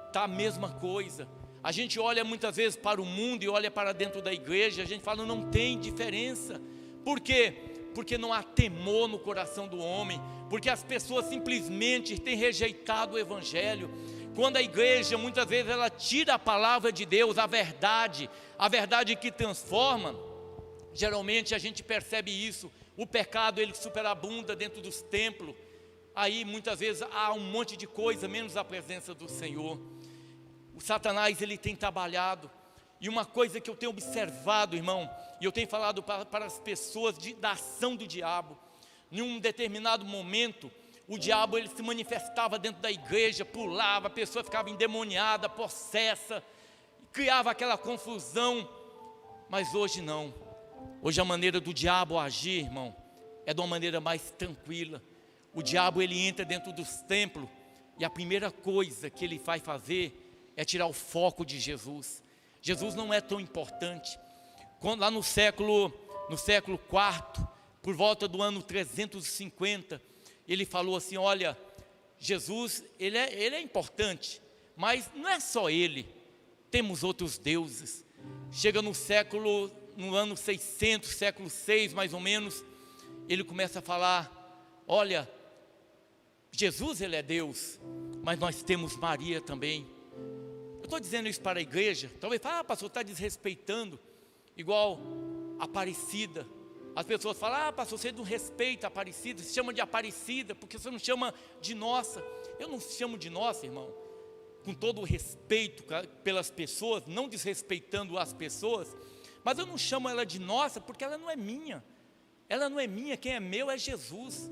Está a mesma coisa. A gente olha muitas vezes para o mundo e olha para dentro da igreja, a gente fala: não tem diferença. Por quê? Porque não há temor no coração do homem, porque as pessoas simplesmente têm rejeitado o evangelho. Quando a igreja muitas vezes ela tira a palavra de Deus, a verdade que transforma, geralmente a gente percebe isso. O pecado ele superabunda dentro dos templos. Aí muitas vezes há um monte de coisa, menos a presença do Senhor. O Satanás ele tem trabalhado. E uma coisa que eu tenho observado, irmão, e eu tenho falado para as pessoas da ação do diabo. Em um determinado momento, o diabo ele se manifestava dentro da igreja, pulava, a pessoa ficava endemoniada, possessa, criava aquela confusão. Mas hoje não. Hoje a maneira do diabo agir, irmão, é de uma maneira mais tranquila. O diabo ele entra dentro dos templos e a primeira coisa que ele vai fazer é tirar o foco de Jesus. Jesus não é tão importante. Quando, lá no século IV, por volta do ano 350, ele falou assim: olha, Jesus ele é importante, mas não é só ele, temos outros deuses. Chega no ano 600, século 6 mais ou menos, ele começa a falar: olha, Jesus ele é Deus, mas nós temos Maria também. Eu estou dizendo isso para a igreja. Talvez fale: pastor, está desrespeitando. Igual Aparecida, as pessoas falam: pastor, você não respeita a Aparecida, se chama de Aparecida, porque você não chama de nossa. Eu não chamo de nossa, irmão, com todo o respeito pelas pessoas, não desrespeitando as pessoas, mas eu não chamo ela de nossa, porque ela não é minha. Ela não é minha, quem é meu é Jesus.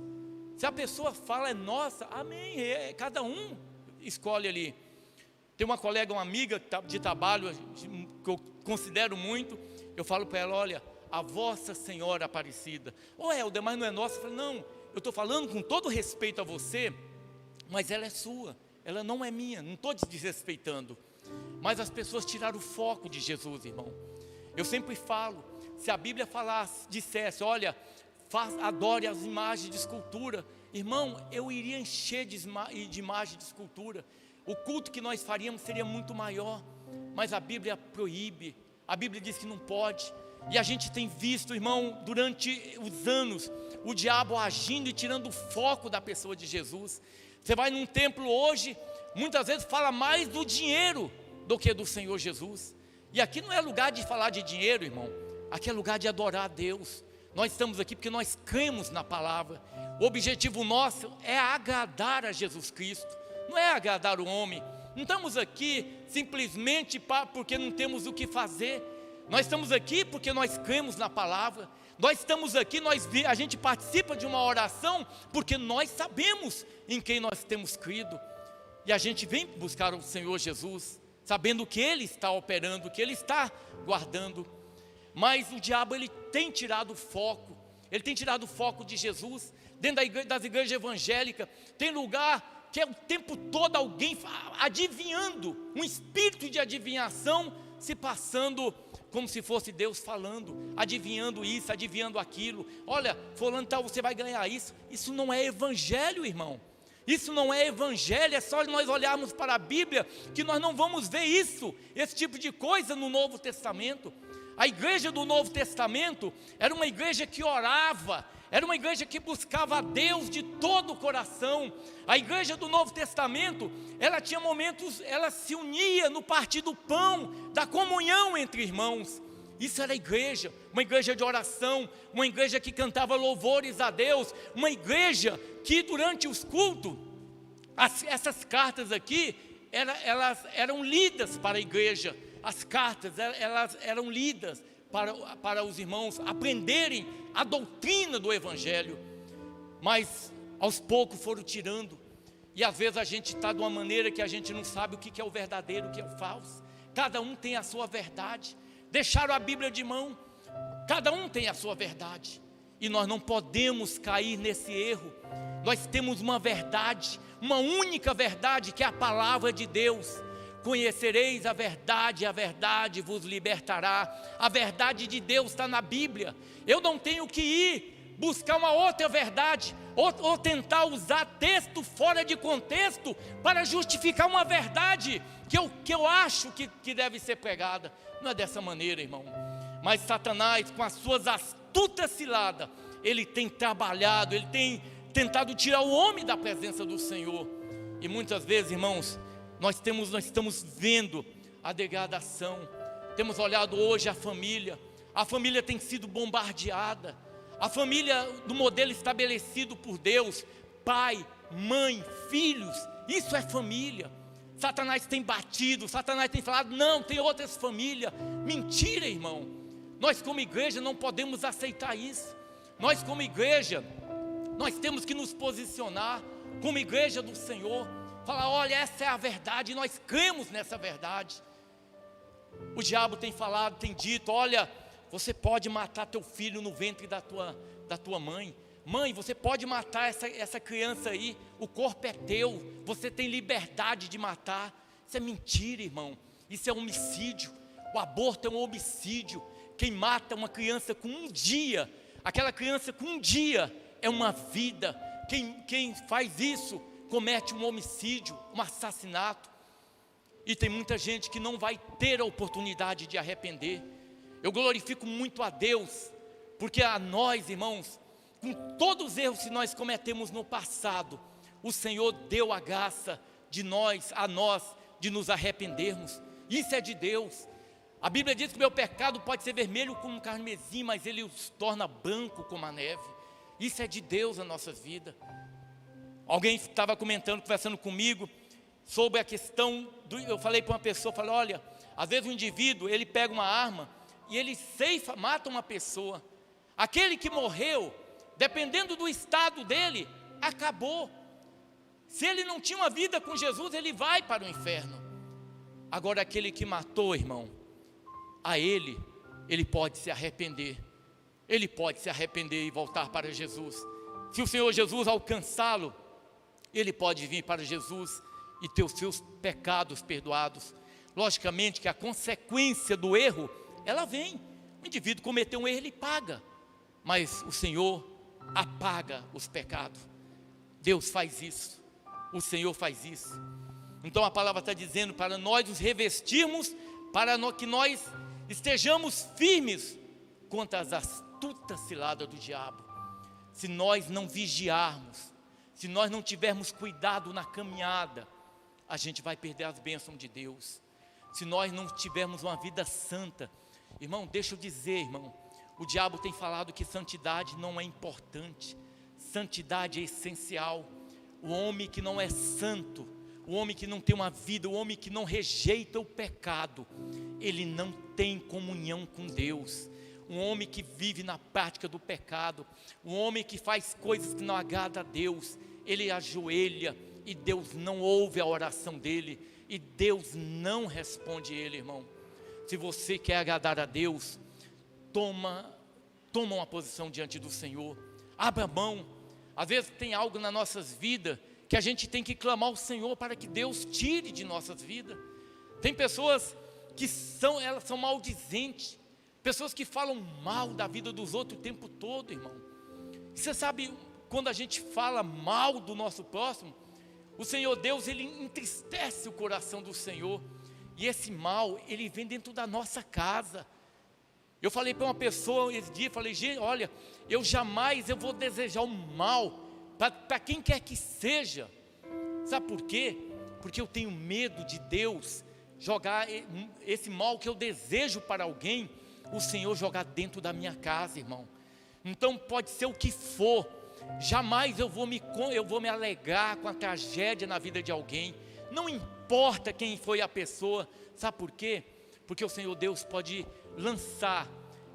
Se a pessoa fala é nossa, amém, cada um escolhe ali. Tem uma colega, uma amiga de trabalho, que eu considero muito, eu falo para ela: olha, a vossa Senhora Aparecida. Helder, mas não é nossa? Eu falo: não, eu estou falando com todo respeito a você, mas ela é sua, ela não é minha, não estou desrespeitando. Mas as pessoas tiraram o foco de Jesus, irmão. Eu sempre falo, se a Bíblia dissesse: olha, adore as imagens de escultura, irmão, eu iria encher de imagem de escultura. O culto que nós faríamos seria muito maior, mas a Bíblia proíbe, a Bíblia diz que não pode. E a gente tem visto, irmão, durante os anos, o diabo agindo e tirando o foco da pessoa de Jesus. Você vai num templo hoje, muitas vezes fala mais do dinheiro do que do Senhor Jesus. E aqui não é lugar de falar de dinheiro, irmão. Aqui é lugar de adorar a Deus. Nós estamos aqui porque nós cremos na palavra. O objetivo nosso é agradar a Jesus Cristo, não é agradar o homem. Não estamos aqui simplesmente porque não temos o que fazer. Nós estamos aqui porque nós cremos na palavra. Nós estamos aqui, a gente participa de uma oração porque nós sabemos em quem nós temos crido. E a gente vem buscar o Senhor Jesus, sabendo que Ele está operando, que Ele está guardando. Mas o diabo, ele tem tirado o foco. Ele tem tirado o foco de Jesus. Dentro das igrejas evangélicas, tem lugar que é o tempo todo alguém adivinhando, um espírito de adivinhação se passando como se fosse Deus falando, adivinhando isso, adivinhando aquilo. Olha, fulano tal, você vai ganhar isso. Isso não é evangelho, irmão. Isso não é evangelho. É só nós olharmos para a Bíblia que nós não vamos ver isso, esse tipo de coisa no Novo Testamento. A igreja do Novo Testamento era uma igreja que orava, era uma igreja que buscava a Deus de todo o coração. A igreja do Novo Testamento, ela tinha momentos, ela se unia no partir do pão, da comunhão entre irmãos. Isso era a igreja, uma igreja de oração, uma igreja que cantava louvores a Deus, uma igreja que durante os cultos, essas cartas aqui, elas eram lidas para a igreja. As cartas, elas eram lidas para os irmãos aprenderem a doutrina do Evangelho. Mas aos poucos foram tirando. E às vezes a gente está de uma maneira que a gente não sabe o que é o verdadeiro, o que é o falso. Cada um tem a sua verdade. Deixaram a Bíblia de mão. Cada um tem a sua verdade. E nós não podemos cair nesse erro. Nós temos uma verdade, uma única verdade, que é a palavra de Deus. Conhecereis a verdade vos libertará. A verdade de Deus está na Bíblia. Eu não tenho que ir buscar uma outra verdade, ou tentar usar texto fora de contexto para justificar uma verdade que eu acho que deve ser pregada. Não é dessa maneira, irmão. Mas Satanás, com as suas astutas ciladas, ele tem trabalhado, ele tem tentado tirar o homem da presença do Senhor. E muitas vezes, irmãos, nós estamos vendo a degradação. Temos olhado hoje a família tem sido bombardeada. A família do modelo estabelecido por Deus, pai, mãe, filhos, isso é família. Satanás tem batido, Satanás tem falado, não, tem outras famílias. Mentira, irmão. Nós como igreja não podemos aceitar isso. Nós como igreja, nós temos que nos posicionar como igreja do Senhor. Falar, olha, essa é a verdade, e nós cremos nessa verdade. O diabo tem falado, tem dito, olha, você pode matar teu filho no ventre da tua mãe. Mãe, você pode matar essa criança aí, o corpo é teu, você tem liberdade de matar. Isso é mentira, irmão, isso é homicídio. O aborto é um homicídio. Quem mata uma criança com um dia, aquela criança com um dia é uma vida. Quem faz isso comete um homicídio, um assassinato. E tem muita gente que não vai ter a oportunidade de arrepender. Eu glorifico muito a Deus, porque a nós, irmãos, com todos os erros que nós cometemos no passado, o Senhor deu a graça a nós, de nos arrependermos. Isso é de Deus. A Bíblia diz que o meu pecado pode ser vermelho como um carmesim, mas Ele os torna branco como a neve. Isso é de Deus na nossa vida. Alguém estava comentando, conversando comigo, sobre a questão, eu falei para uma pessoa, falei, olha, às vezes o indivíduo, ele pega uma arma, e ele ceifa, mata uma pessoa. Aquele que morreu, dependendo do estado dele, acabou. Se ele não tinha uma vida com Jesus, ele vai para o inferno. Agora aquele que matou, irmão, a ele pode se arrepender. Ele pode se arrepender e voltar para Jesus. Se o Senhor Jesus alcançá-lo, ele pode vir para Jesus e ter os seus pecados perdoados. Logicamente que a consequência do erro, ela vem. O indivíduo cometeu um erro, ele paga. Mas o Senhor apaga os pecados. Deus faz isso. O Senhor faz isso. Então a palavra está dizendo para nós nos revestirmos, para que nós estejamos firmes contra as astutas ciladas do diabo. Se nós não vigiarmos, se nós não tivermos cuidado na caminhada, a gente vai perder as bênçãos de Deus. Se nós não tivermos uma vida santa, irmão, deixa eu dizer, irmão, o diabo tem falado que santidade não é importante, santidade é essencial. O homem que não é santo, o homem que não tem uma vida, o homem que não rejeita o pecado, ele não tem comunhão com Deus. Um homem que vive na prática do pecado, um homem que faz coisas que não agradam a Deus, ele ajoelha e Deus não ouve a oração dele, e Deus não responde ele, irmão. Se você quer agradar a Deus, toma uma posição diante do Senhor, abra mão. Às vezes tem algo nas nossas vidas que a gente tem que clamar ao Senhor para que Deus tire de nossas vidas. Tem pessoas que elas são maldizentes, pessoas que falam mal da vida dos outros o tempo todo, irmão. Você sabe, quando a gente fala mal do nosso próximo, o Senhor Deus, ele entristece o coração do Senhor, e esse mal, ele vem dentro da nossa casa. Eu falei para uma pessoa esse dia, falei, gente, olha, eu jamais vou desejar o mal para quem quer que seja. Sabe por quê? Porque eu tenho medo de Deus jogar esse mal que eu desejo para alguém, o Senhor jogar dentro da minha casa, irmão. Então pode ser o que for, jamais eu vou me alegrar com a tragédia na vida de alguém, não importa quem foi a pessoa. Sabe por quê? Porque o Senhor Deus pode lançar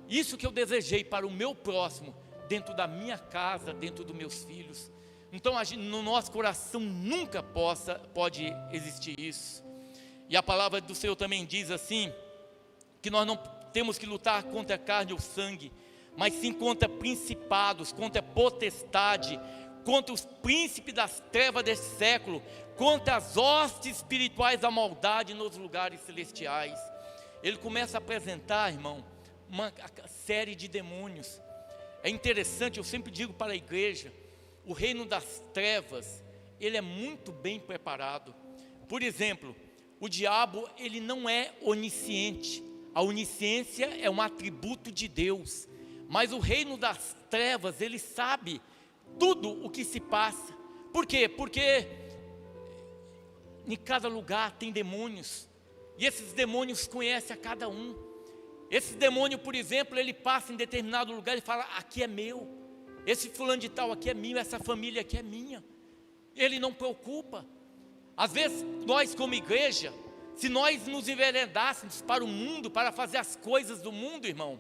isso que eu desejei para o meu próximo, dentro da minha casa, dentro dos meus filhos. Então no nosso coração nunca pode existir isso. E a palavra do Senhor também diz assim, que nós não temos que lutar contra a carne ou sangue, mas sim contra principados, contra potestade, contra os príncipes das trevas desse século, contra as hostes espirituais da maldade nos lugares celestiais. Ele começa a apresentar, irmão, uma série de demônios. É interessante, eu sempre digo para a igreja, o reino das trevas, ele é muito bem preparado. Por exemplo, o diabo, ele não é onisciente. A onisciência é um atributo de Deus, mas o reino das trevas, ele sabe tudo o que se passa. Por quê? Porque em cada lugar tem demônios, e esses demônios conhecem a cada um. Esse demônio, por exemplo, ele passa em determinado lugar e fala, aqui é meu, esse fulano de tal aqui é meu, essa família aqui é minha. Ele não preocupa. Às vezes nós como igreja, se nós nos enveredássemos para o mundo, para fazer as coisas do mundo, irmão,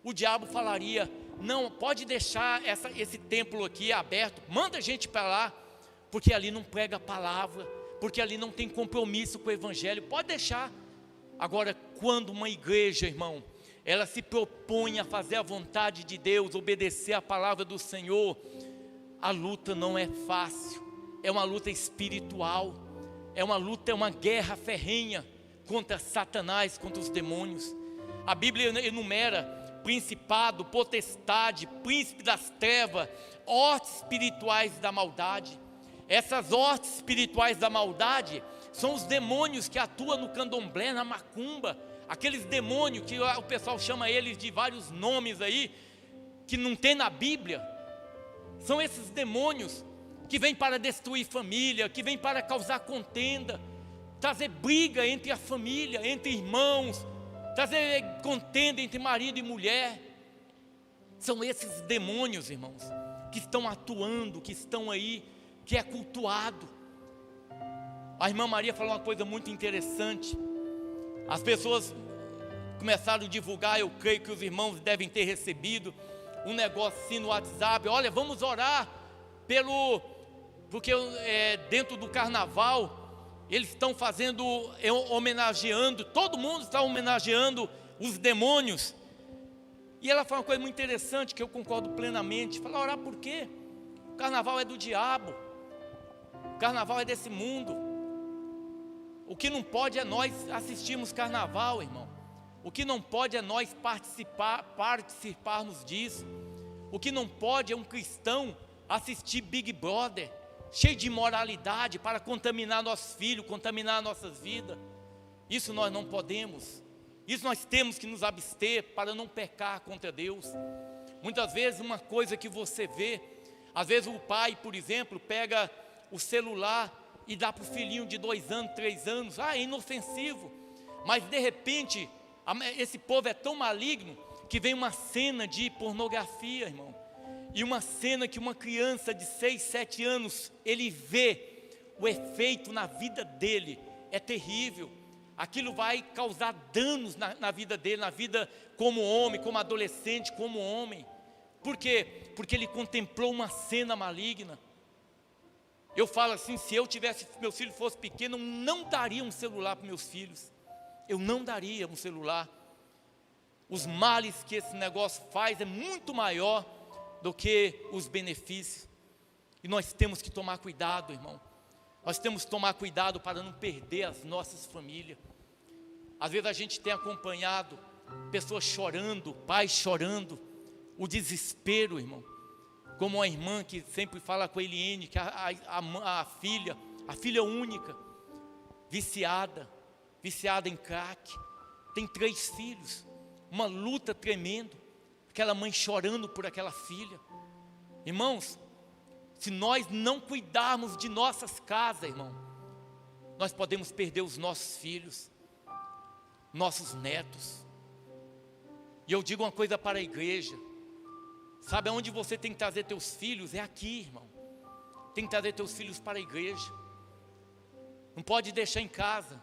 o diabo falaria, não, pode deixar esse templo aqui aberto, manda a gente para lá, porque ali não prega a palavra, porque ali não tem compromisso com o evangelho, pode deixar. Agora, quando uma igreja, irmão, ela se propõe a fazer a vontade de Deus, obedecer a palavra do Senhor, a luta não é fácil, é uma luta espiritual, é uma luta, é uma guerra ferrenha contra Satanás, contra os demônios. A Bíblia enumera principado, potestade, príncipe das trevas, hostes espirituais da maldade. Essas hostes espirituais da maldade são os demônios que atuam no candomblé, na macumba, aqueles demônios que o pessoal chama eles de vários nomes aí, que não tem na Bíblia. São esses demônios que vêm para destruir família, que vêm para causar contenda, trazer briga entre a família, entre irmãos, trazer contenda entre marido e mulher. São esses demônios, irmãos, que estão atuando, que estão aí, que é cultuado. A irmã Maria falou uma coisa muito interessante. As pessoas começaram a divulgar, eu creio que os irmãos devem ter recebido um negócio assim no WhatsApp, olha, vamos orar porque dentro do carnaval, eles estão homenageando, todo mundo está homenageando os demônios. E ela fala uma coisa muito interessante, que eu concordo plenamente. Fala, orar por quê? O carnaval é do diabo, o carnaval é desse mundo. O que não pode é nós assistirmos carnaval, irmão. O que não pode é nós participarmos disso. O que não pode é um cristão assistir Big Brother, cheio de imoralidade, para contaminar nossos filhos, contaminar nossas vidas. Isso nós não podemos. Isso nós temos que nos abster para não pecar contra Deus. Muitas vezes uma coisa que você vê, às vezes o pai, por exemplo, pega o celular e dá para o filhinho de 2 anos, 3 anos, é inofensivo, mas de repente, esse povo é tão maligno, que vem uma cena de pornografia, irmão, e uma cena que uma criança de 6, 7 anos, ele vê, o efeito na vida dele é terrível. Aquilo vai causar danos na vida dele, na vida como homem, como adolescente, como homem. Por quê? Porque ele contemplou uma cena maligna. Eu falo assim, se eu tivesse, meu filho fosse pequeno, eu não daria um celular para meus filhos. Eu não daria um celular. Os males que esse negócio faz é muito maior do que os benefícios. E nós temos que tomar cuidado, irmão. Nós temos que tomar cuidado para não perder as nossas famílias. Às vezes a gente tem acompanhado pessoas chorando, pais chorando, o desespero, irmão. Como a irmã que sempre fala com a Eliane, que a filha única, viciada em crack, tem 3 filhos, uma luta tremenda, aquela mãe chorando por aquela filha. Irmãos, se nós não cuidarmos de nossas casas, irmão, nós podemos perder os nossos filhos, nossos netos. E eu digo uma coisa para a igreja, sabe aonde você tem que trazer teus filhos? É aqui, irmão. Tem que trazer teus filhos para a igreja. Não pode deixar em casa,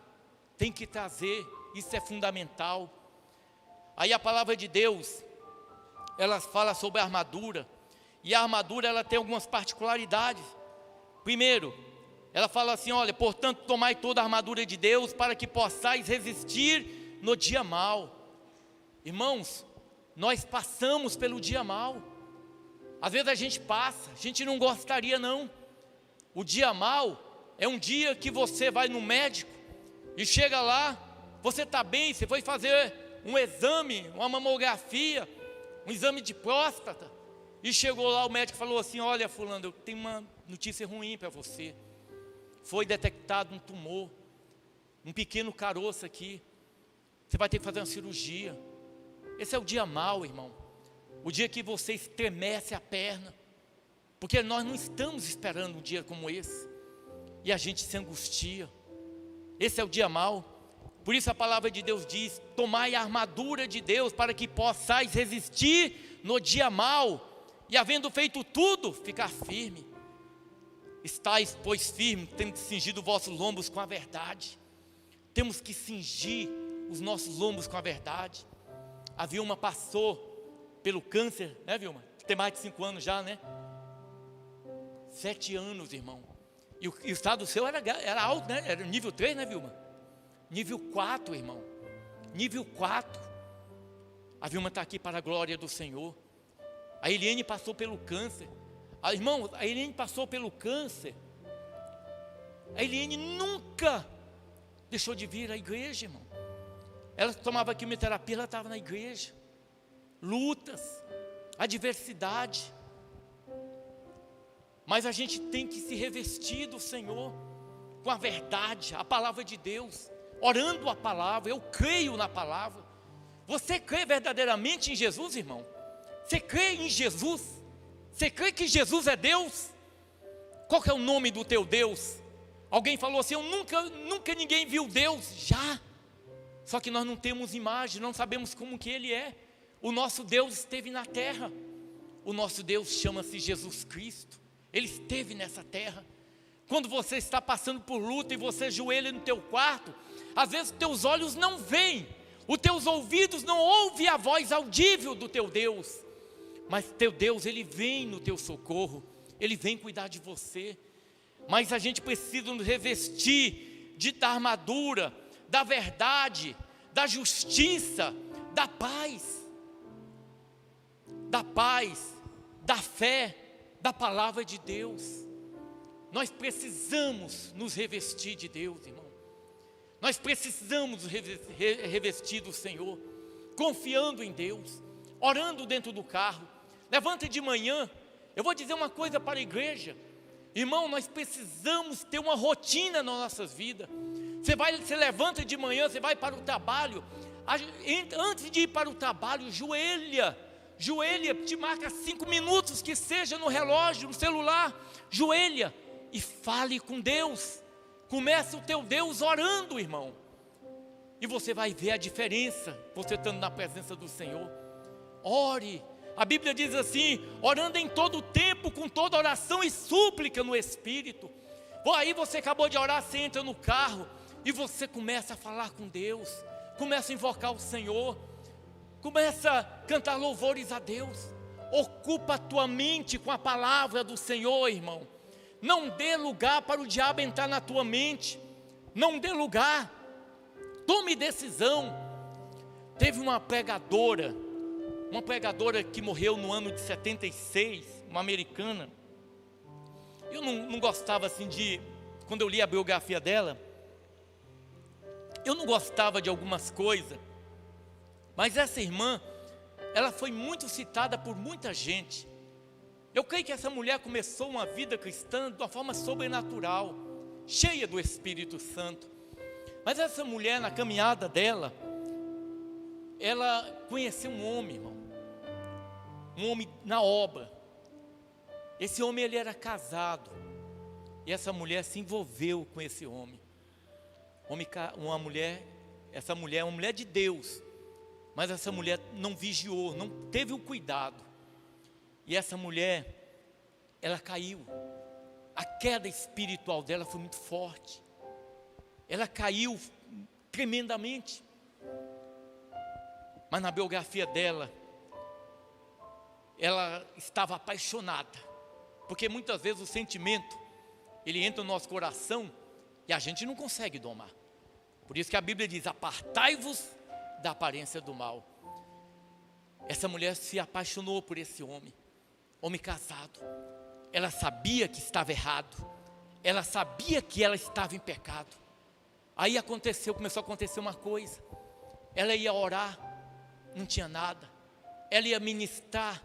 tem que trazer, isso é fundamental. Aí a palavra de Deus, ela fala sobre a armadura, e a armadura ela tem algumas particularidades. Primeiro, ela fala assim, olha, portanto tomai toda a armadura de Deus, para que possais resistir no dia mau. Irmãos, nós passamos pelo dia mau. Às vezes a gente passa, a gente não gostaria não. O dia mau é um dia que você vai no médico, e chega lá, você está bem, você foi fazer um exame, uma mamografia, um exame de próstata, e chegou lá, o médico falou assim, olha fulano, eu tenho uma notícia ruim para você. Foi detectado um tumor, um pequeno caroço aqui, você vai ter que fazer uma cirurgia. Esse é o dia mau, irmão. O dia que você estremece a perna, porque nós não estamos esperando um dia como esse, e a gente se angustia. Esse é o dia mau. Por isso a palavra de Deus diz, tomai a armadura de Deus, para que possais resistir no dia mau, e havendo feito tudo, ficar firme. Estais, pois, firme, tendo cingido vossos lombos com a verdade. Temos que cingir os nossos lombos com a verdade. A Vilma passou pelo câncer, né, Vilma? Tem mais de 5 anos já, né? 7 anos, irmão. E o estado seu era alto, né? Era nível 3, né, Vilma? Nível 4, irmão. Nível 4. A Vilma está aqui para a glória do Senhor. A Eliane passou pelo câncer. Irmão, a Eliane passou pelo câncer. A Eliane nunca deixou de vir à igreja, irmão. Ela tomava quimioterapia, ela estava na igreja. Lutas, adversidade. Mas a gente tem que se revestir do Senhor, com a verdade, a palavra de Deus, orando a palavra. Eu creio na palavra. Você crê verdadeiramente em Jesus, irmão? Você crê em Jesus? Você crê que Jesus é Deus? Qual que é o nome do teu Deus? Alguém falou assim, nunca ninguém viu Deus. Já. Só que nós não temos imagem, não sabemos como que Ele é. O nosso Deus esteve na terra. O nosso Deus chama-se Jesus Cristo. Ele esteve nessa terra. Quando você está passando por luta e você ajoelha no teu quarto, às vezes teus olhos não veem, os teus ouvidos não ouvem a voz audível do teu Deus, mas teu Deus, Ele vem no teu socorro, Ele vem cuidar de você. Mas a gente precisa nos revestir da armadura, da verdade, da justiça, da paz, da fé, da palavra de Deus. Nós precisamos nos revestir de Deus, irmão. Nós precisamos revestir do Senhor, confiando em Deus, orando dentro do carro. Levanta de manhã. Eu vou dizer uma coisa para a igreja, irmão, nós precisamos ter uma rotina nas nossas vidas. Você levanta de manhã, você vai para o trabalho, Antes de ir para o trabalho, joelha, te marca 5 minutos que seja no relógio, no celular, joelha e fale com Deus. Comece o teu Deus orando, irmão, e você vai ver a diferença, você estando na presença do Senhor. Ore, a Bíblia diz assim: orando em todo tempo, com toda oração e súplica no Espírito. Aí você acabou de orar, você entra no carro e você começa a falar com Deus, começa a invocar o Senhor, começa a cantar louvores a Deus. Ocupa a tua mente com a palavra do Senhor, irmão. Não dê lugar para o diabo entrar na tua mente, não dê lugar, tome decisão. Teve uma pregadora que morreu no ano de 76, uma americana. Eu não gostava assim quando eu li a biografia dela, eu não gostava de algumas coisas, mas essa irmã, ela foi muito citada por muita gente. Eu creio que essa mulher começou uma vida cristã de uma forma sobrenatural, cheia do Espírito Santo. Mas essa mulher, na caminhada dela, ela conheceu um homem, irmão, um homem na obra. Esse homem, ele era casado, e essa mulher se envolveu com esse homem. Essa mulher é uma mulher de Deus, mas essa mulher não vigiou, não teve o cuidado, e essa mulher, ela caiu. A queda espiritual dela foi muito forte, ela caiu tremendamente. Mas na biografia dela, ela estava apaixonada, porque muitas vezes o sentimento, ele entra no nosso coração e a gente não consegue domar. Por isso que a Bíblia diz: apartai-vos da aparência do mal. Essa mulher se apaixonou por esse homem casado. Ela sabia que estava errado, ela sabia que ela estava em pecado. Aí começou a acontecer uma coisa. Ela ia orar, não tinha nada. Ela ia ministrar,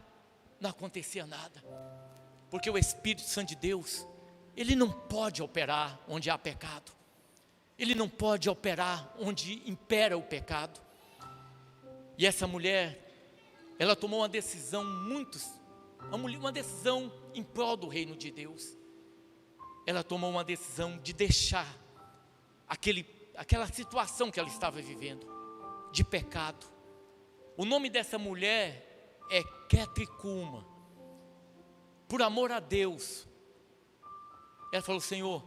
não acontecia nada. Porque o Espírito Santo de Deus, ele não pode operar onde há pecado. Ele não pode operar onde impera o pecado. E essa mulher, ela tomou uma decisão uma decisão em prol do reino de Deus. Ela tomou uma decisão de deixar aquela situação que ela estava vivendo, de pecado. O nome dessa mulher é Ketricuma. Por amor a Deus, ela falou: Senhor,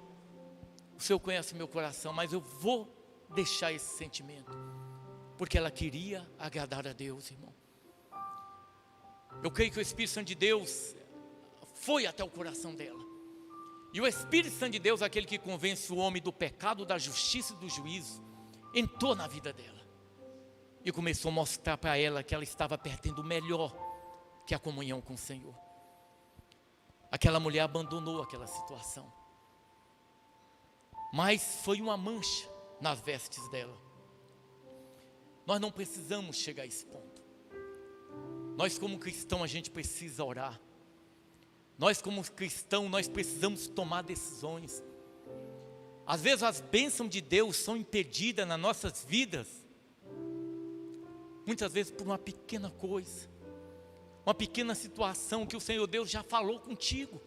o Senhor conhece meu coração, mas eu vou deixar esse sentimento, porque ela queria agradar a Deus, irmão. Eu creio que o Espírito Santo de Deus foi até o coração dela, e o Espírito Santo de Deus, aquele que convence o homem do pecado, da justiça e do juízo, entrou na vida dela e começou a mostrar para ela que ela estava perdendo o melhor, que é a comunhão com o Senhor. Aquela mulher abandonou aquela situação, mas foi uma mancha nas vestes dela. Nós não precisamos chegar a esse ponto. Nós como cristãos, a gente precisa orar. Nós como cristãos, nós precisamos tomar decisões. Às vezes as bênçãos de Deus são impedidas nas nossas vidas, muitas vezes por uma pequena coisa, uma pequena situação que o Senhor Deus já falou contigo.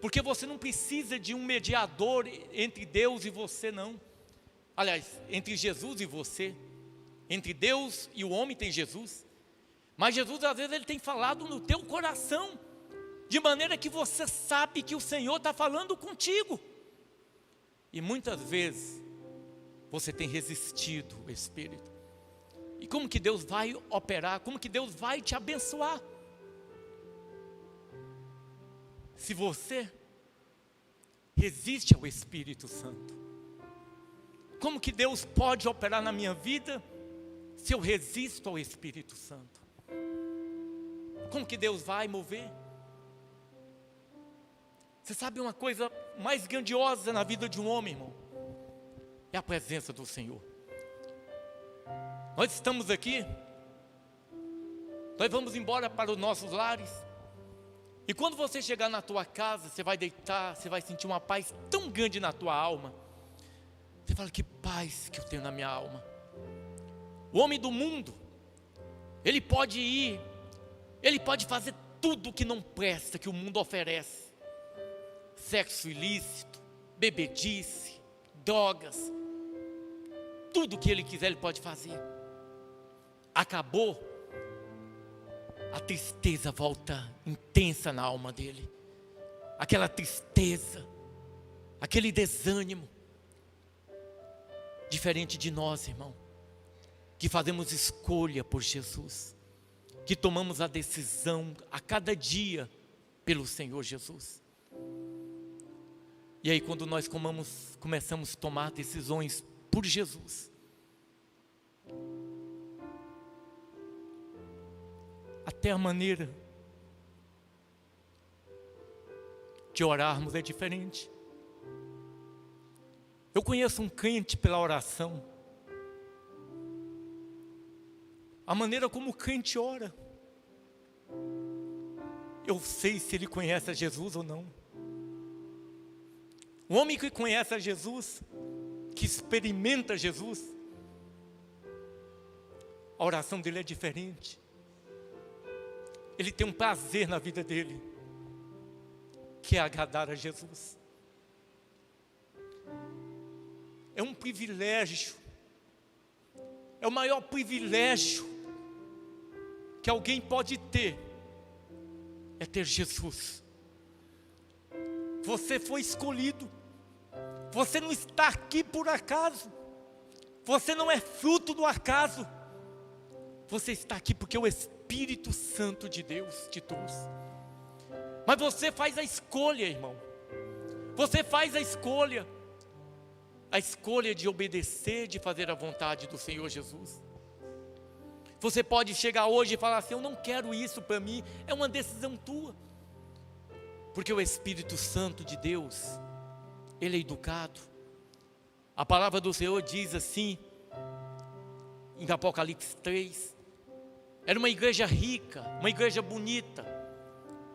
Porque você não precisa de um mediador entre Deus e você, não. Aliás, entre Jesus e você. Entre Deus e o homem tem Jesus. Mas Jesus, às vezes, ele tem falado no teu coração, de maneira que você sabe que o Senhor está falando contigo. E muitas vezes você tem resistido o Espírito. E como que Deus vai operar? Como que Deus vai te abençoar? Se você resiste ao Espírito Santo. Como que Deus pode operar na minha vida se eu resisto ao Espírito Santo? Como que Deus vai mover? Você sabe uma coisa mais grandiosa na vida de um homem, irmão? É a presença do Senhor. Nós estamos aqui, nós vamos embora para os nossos lares, e quando você chegar na tua casa, você vai deitar, você vai sentir uma paz tão grande na tua alma. Você fala: que paz que eu tenho na minha alma. O homem do mundo, ele pode ir, ele pode fazer tudo que não presta, que o mundo oferece. Sexo ilícito, bebedice, drogas, tudo que ele quiser ele pode fazer. Acabou, a tristeza volta intensa na alma dele. Aquela tristeza, aquele desânimo. Diferente de nós, irmão, que fazemos escolha por Jesus, que tomamos a decisão a cada dia pelo Senhor Jesus. E aí quando nós começamos a tomar decisões por Jesus, até a maneira de orarmos é diferente. Eu conheço um crente pela oração. A maneira como o crente ora, eu sei se ele conhece a Jesus ou não. O homem que conhece a Jesus, que experimenta Jesus, a oração dele é diferente. Ele tem um prazer na vida dele, que é agradar a Jesus. É um privilégio, é o maior privilégio que alguém pode ter, é ter Jesus. Você foi escolhido, você não está aqui por acaso, você não é fruto do acaso, você está aqui porque o Espírito Santo de Deus te trouxe. Mas você faz a escolha, irmão, você faz a escolha de obedecer, de fazer a vontade do Senhor Jesus. Você pode chegar hoje e falar assim: eu não quero isso para mim. É uma decisão tua, porque o Espírito Santo de Deus, ele é educado. A palavra do Senhor diz assim em Apocalipse 3, era uma igreja rica, uma igreja bonita,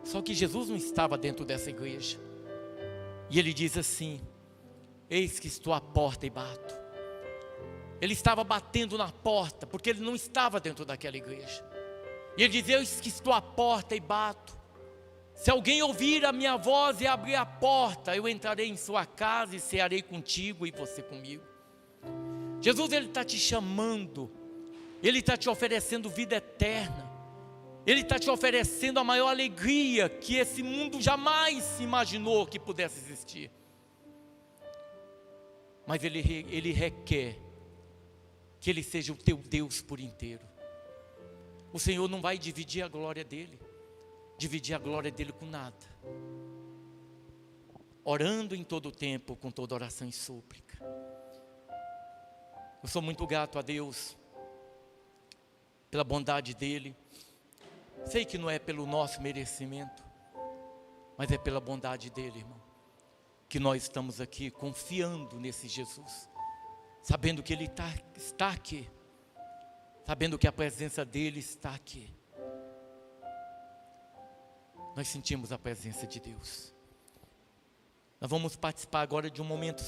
só que Jesus não estava dentro dessa igreja. E ele diz assim: eis que estou à porta e bato. Ele estava batendo na porta, porque ele não estava dentro daquela igreja. E ele diz: eis que estou à porta e bato. Se alguém ouvir a minha voz e abrir a porta, eu entrarei em sua casa e cearei contigo e você comigo. Jesus, ele está te chamando, ele está te oferecendo vida eterna, ele está te oferecendo a maior alegria que esse mundo jamais se imaginou que pudesse existir. Mas ele requer que ele seja o teu Deus por inteiro. O Senhor não vai dividir a glória dele com nada. Orando em todo o tempo, com toda oração e súplica. Eu sou muito grato a Deus pela bondade dele. Sei que não é pelo nosso merecimento, mas é pela bondade dele, irmão, que nós estamos aqui confiando nesse Jesus, sabendo que ele está aqui, sabendo que a presença dele está aqui. Nós sentimos a presença de Deus. Nós vamos participar agora de um momento